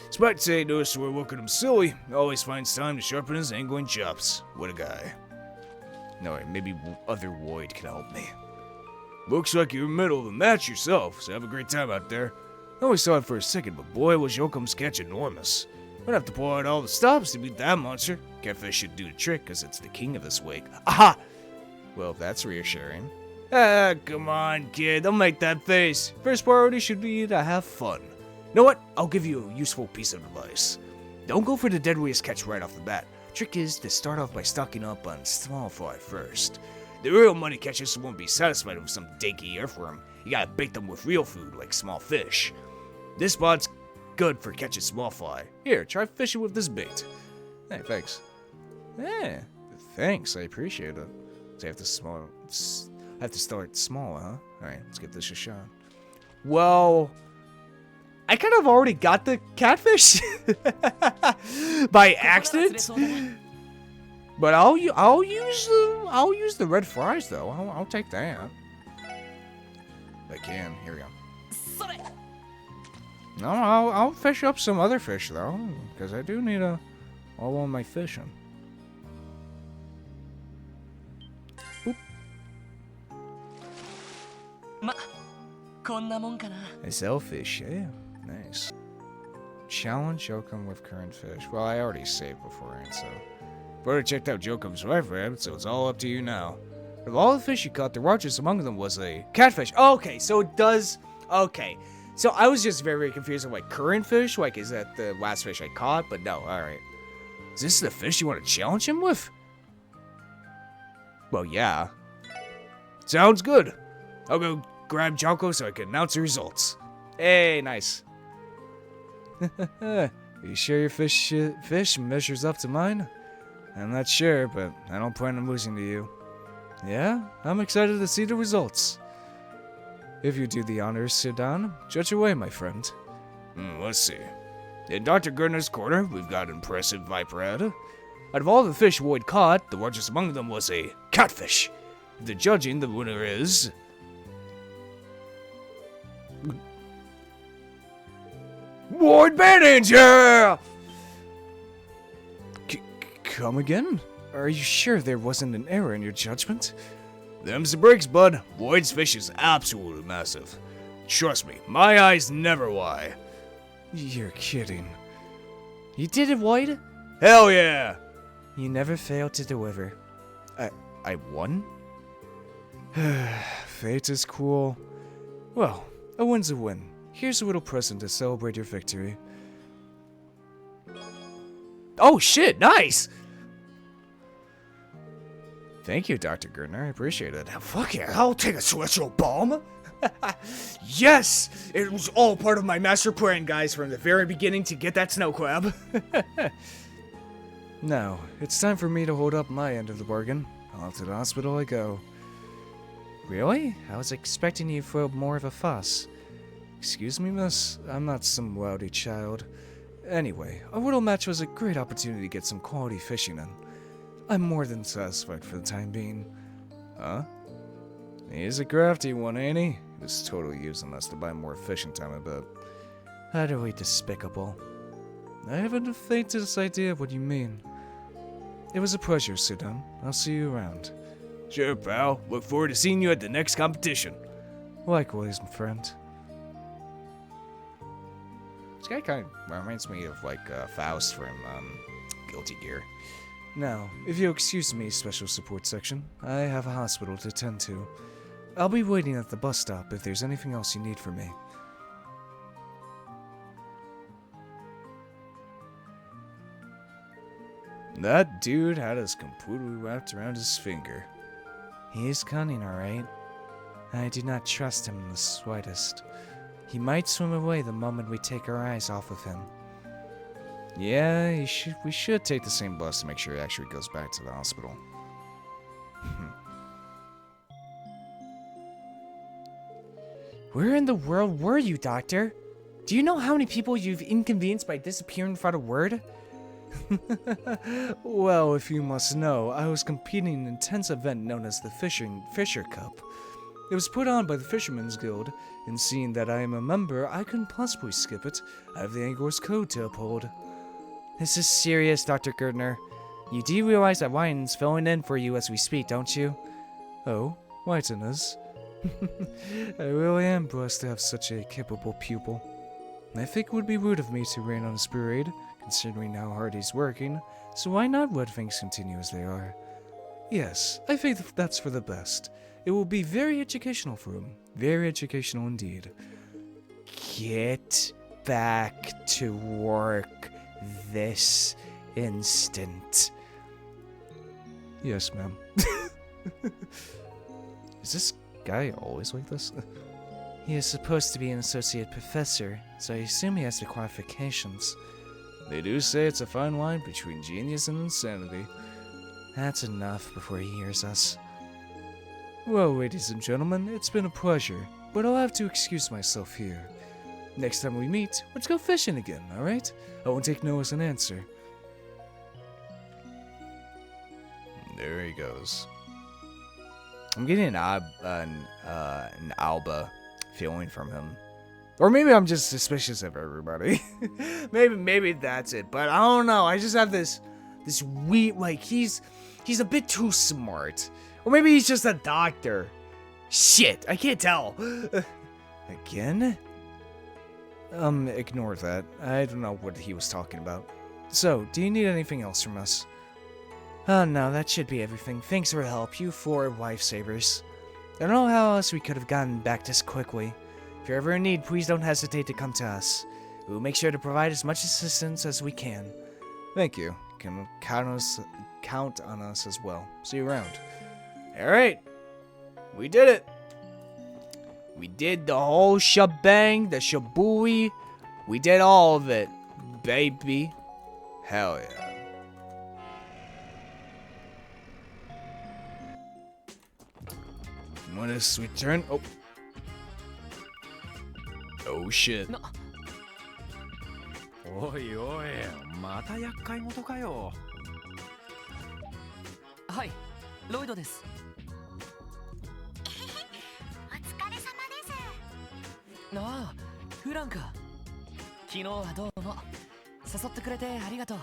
Despite saying those who look at him silly, he always finds time to sharpen his angling chops. What a guy. No, maybe other Lloyd can help me. Looks like you're in the middle of a match yourself, so have a great time out there. I only saw it for a second, but boy was Joachim's catch enormous. We'd have to pull out all the stops to beat that monster. Catfish should do the trick, because it's the king of this lake. Aha! Well, that's reassuring. Ah, come on, kid. Don't make that face. First priority should be to have fun. You know what? I'll give you a useful piece of advice. Don't go for the deadliest catch right off the bat. Trick is to start off by stocking up on small fry first. The real money catchers won't be satisfied with some dinky earthworm. You gotta bait them with real food, like small fish. This spot's Good for catching small fry. Here, try fishing with this bait. Hey, thanks. Yeah, thanks. I appreciate it. So I have to start small, huh? Alright, let's give this a shot. Well, I kind of already got the catfish by accident. But I'll use the red fries though. I'll take that. If I can. Here we go. No, I'll fish up some other fish though, because I do need all on my fishing. Boop. I sell fish, yeah. Nice. Challenge Jokum with current fish. Well, I already saved beforehand, so. Brother checked out Jokum's rifle, so it's all up to you now. Of all the fish you caught, the largest among them was a catfish. Okay, so it does. Okay. So I was just very, very confused on like current fish. Like, is that the last fish I caught? But no, alright. Is this the fish you want to challenge him with? Well, yeah. Sounds good. I'll go grab Jocko so I can announce the results. Hey, nice. Are you sure your fish measures up to mine? I'm not sure, but I don't plan on losing to you. Yeah, I'm excited to see the results. If you do the honors, sit down. Judge away, my friend. Let's see. In Dr. Gurner's corner, we've got impressive viper head. Out of all the fish Lloyd caught, the largest among them was a catfish. The judging, the winner is... Lloyd Bannings, yeah! Come again? Are you sure there wasn't an error in your judgment? Them's the breaks, bud. Lloyd's fish is absolutely massive. Trust me, my eyes never lie. You're kidding. You did it, Lloyd? Hell yeah! You never failed to deliver. I won? Fate is cruel. Well, a win's a win. Here's a little present to celebrate your victory. Oh shit, nice! Thank you, Dr. Gurner. I appreciate it. Fuck yeah, I'll take a celestial bomb. Yes! It was all part of my master plan, guys, from the very beginning to get that snow crab. Now, it's time for me to hold up my end of the bargain. Off to the hospital I go. Really? I was expecting you to throw more of a fuss. Excuse me, miss? I'm not some rowdy child. Anyway, a little match was a great opportunity to get some quality fishing in. I'm more than satisfied for the time being. Huh? He's a crafty one, ain't he? He was totally using us to buy more fishing time, I bet. Utterly despicable. I haven't the faintest idea of what you mean. It was a pleasure, Sudan. I'll see you around. Sure, pal. Look forward to seeing you at the next competition. Likewise, my friend. This guy kind of reminds me of, like, Faust from, Guilty Gear. Now, if you'll excuse me, Special Support Section, I have a hospital to attend to. I'll be waiting at the bus stop if there's anything else you need from me. That dude had us completely wrapped around his finger. He is cunning, alright. I do not trust him in the slightest. He might swim away the moment we take our eyes off of him. Yeah, we should take the same bus to make sure he actually goes back to the hospital. Where in the world were you, Doctor? Do you know how many people you've inconvenienced by disappearing without a word? Well, if you must know, I was competing in an intense event known as the Fisher Cup. It was put on by the Fishermen's Guild, and seeing that I am a member, I couldn't possibly skip it. I have the Angor's Code to uphold. This is serious, Dr. Gurtner. You do realize that Ryan's filling in for you as we speak, don't you? Oh, Whiten is. I really am blessed to have such a capable pupil. I think it would be rude of me to rain on his parade, considering how hard he's working, so why not let things continue as they are? Yes, I think that's for the best. It will be very educational for him. Very educational indeed. Get back to work this instant. Yes, ma'am. Is this guy always like this? He is supposed to be an associate professor, so I assume he has the qualifications. They do say it's a fine line between genius and insanity. That's enough before he hears us. Well, ladies and gentlemen, it's been a pleasure, but I'll have to excuse myself here. Next time we meet, let's go fishing again, alright? I won't take no as an answer. There he goes. I'm getting an Alba feeling from him. Or maybe I'm just suspicious of everybody. maybe that's it, but I don't know. I just have this weird, like, he's a bit too smart. Or maybe he's just a doctor. Shit, I can't tell. Again? Ignore that. I don't know what he was talking about. So, do you need anything else from us? Oh no, that should be everything. Thanks for your help, you four lifesavers. I don't know how else we could have gotten back this quickly. If you're ever in need, please don't hesitate to come to us. We will make sure to provide as much assistance as we can. Thank you. You can count on us as well. See you around. Alright. We did it. We did the whole shebang, the shabooey. We did all of it, baby. Hell yeah. What a sweet turn. Oh. Oh shit. おいおい、また厄介事かよ。はい、ロイドです。お疲れ様です。ああ、フランか。昨日はどうも。誘ってくれてありがとう。い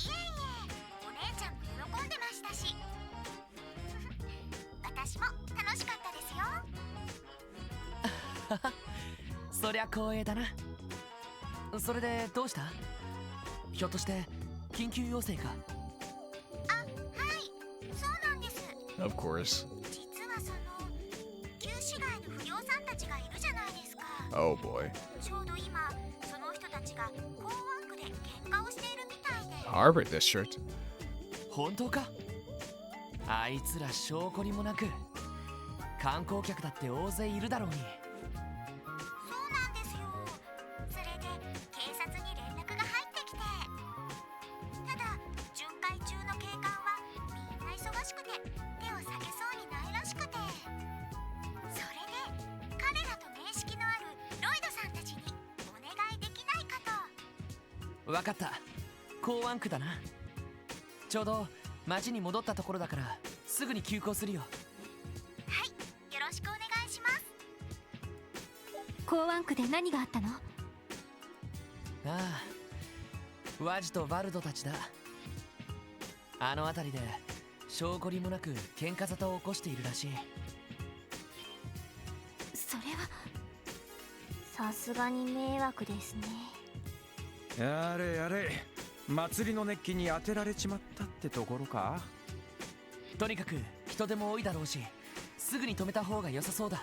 えいえ、お姉ちゃんも喜んでましたし。私も楽しかったですよ。そりゃ光栄だな。それでどうした？ひょっとして緊急要請か？あ、はい、そうなんです。Of course. 実はその旧市街の不良さんたちがいるじゃないですか。Oh boy. ちょうど今その人たちが港湾区で喧嘩をしているみたいで。Harbor District. 本当か？あいつら証拠にもなく観光客だって大勢いるだろうに。そうなんですよ。それで警察に連絡が入ってきて、ただ巡回中の警官はみんな忙しくて手を下げそうにないらしくて、それで彼らと面識のあるロイドさんたちにお願いできないかと。わかった。港湾区だな。ちょうど町に戻ったところだからすぐに急行するよ。はい、よろしくお願いします。港湾区で何があったの？ああ、ワジとバルドたちだ。あの辺りで証拠にもなく喧嘩沙汰を起こしているらしい。それはさすがに迷惑ですね。やれやれ、祭りの熱気に当てられちまったってところか。とにかく人手も多いだろうし、すぐに止めた方が良さそうだ。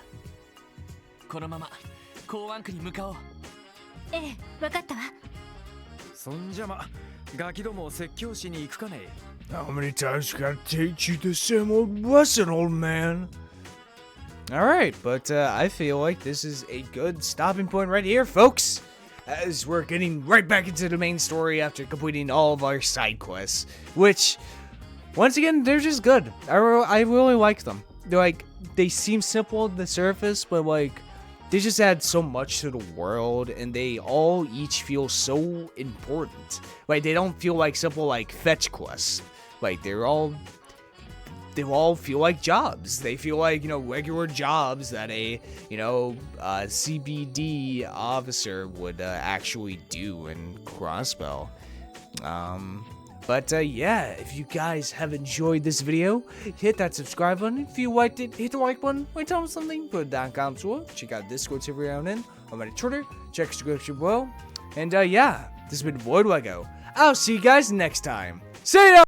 このまま港湾区に向かおう。ええ、わかったわ。そんじゃま、ガキどもを説教しに行くかね。How many times can I teach you the same old lesson, old man? Alright, but I feel like this is a good stopping point right here, folks. As we're getting right back into the main story after completing all of our side quests. Which, once again, they're just good. I really like them. They're like, they seem simple on the surface, but like, they just add so much to the world, and they all each feel so important. Like, they don't feel like simple, like, fetch quests. Like, they all feel like jobs. They feel like, regular jobs that a, CBD officer would actually do in Crossbell. But yeah, if you guys have enjoyed this video, hit that subscribe button. If you liked it, hit the like button. Want to tell me something? Put it down in the comments below. Check out Discord server around in. I'm on Twitter. Check the description below. And yeah, this has been Voidlego. I'll see you guys next time. See ya!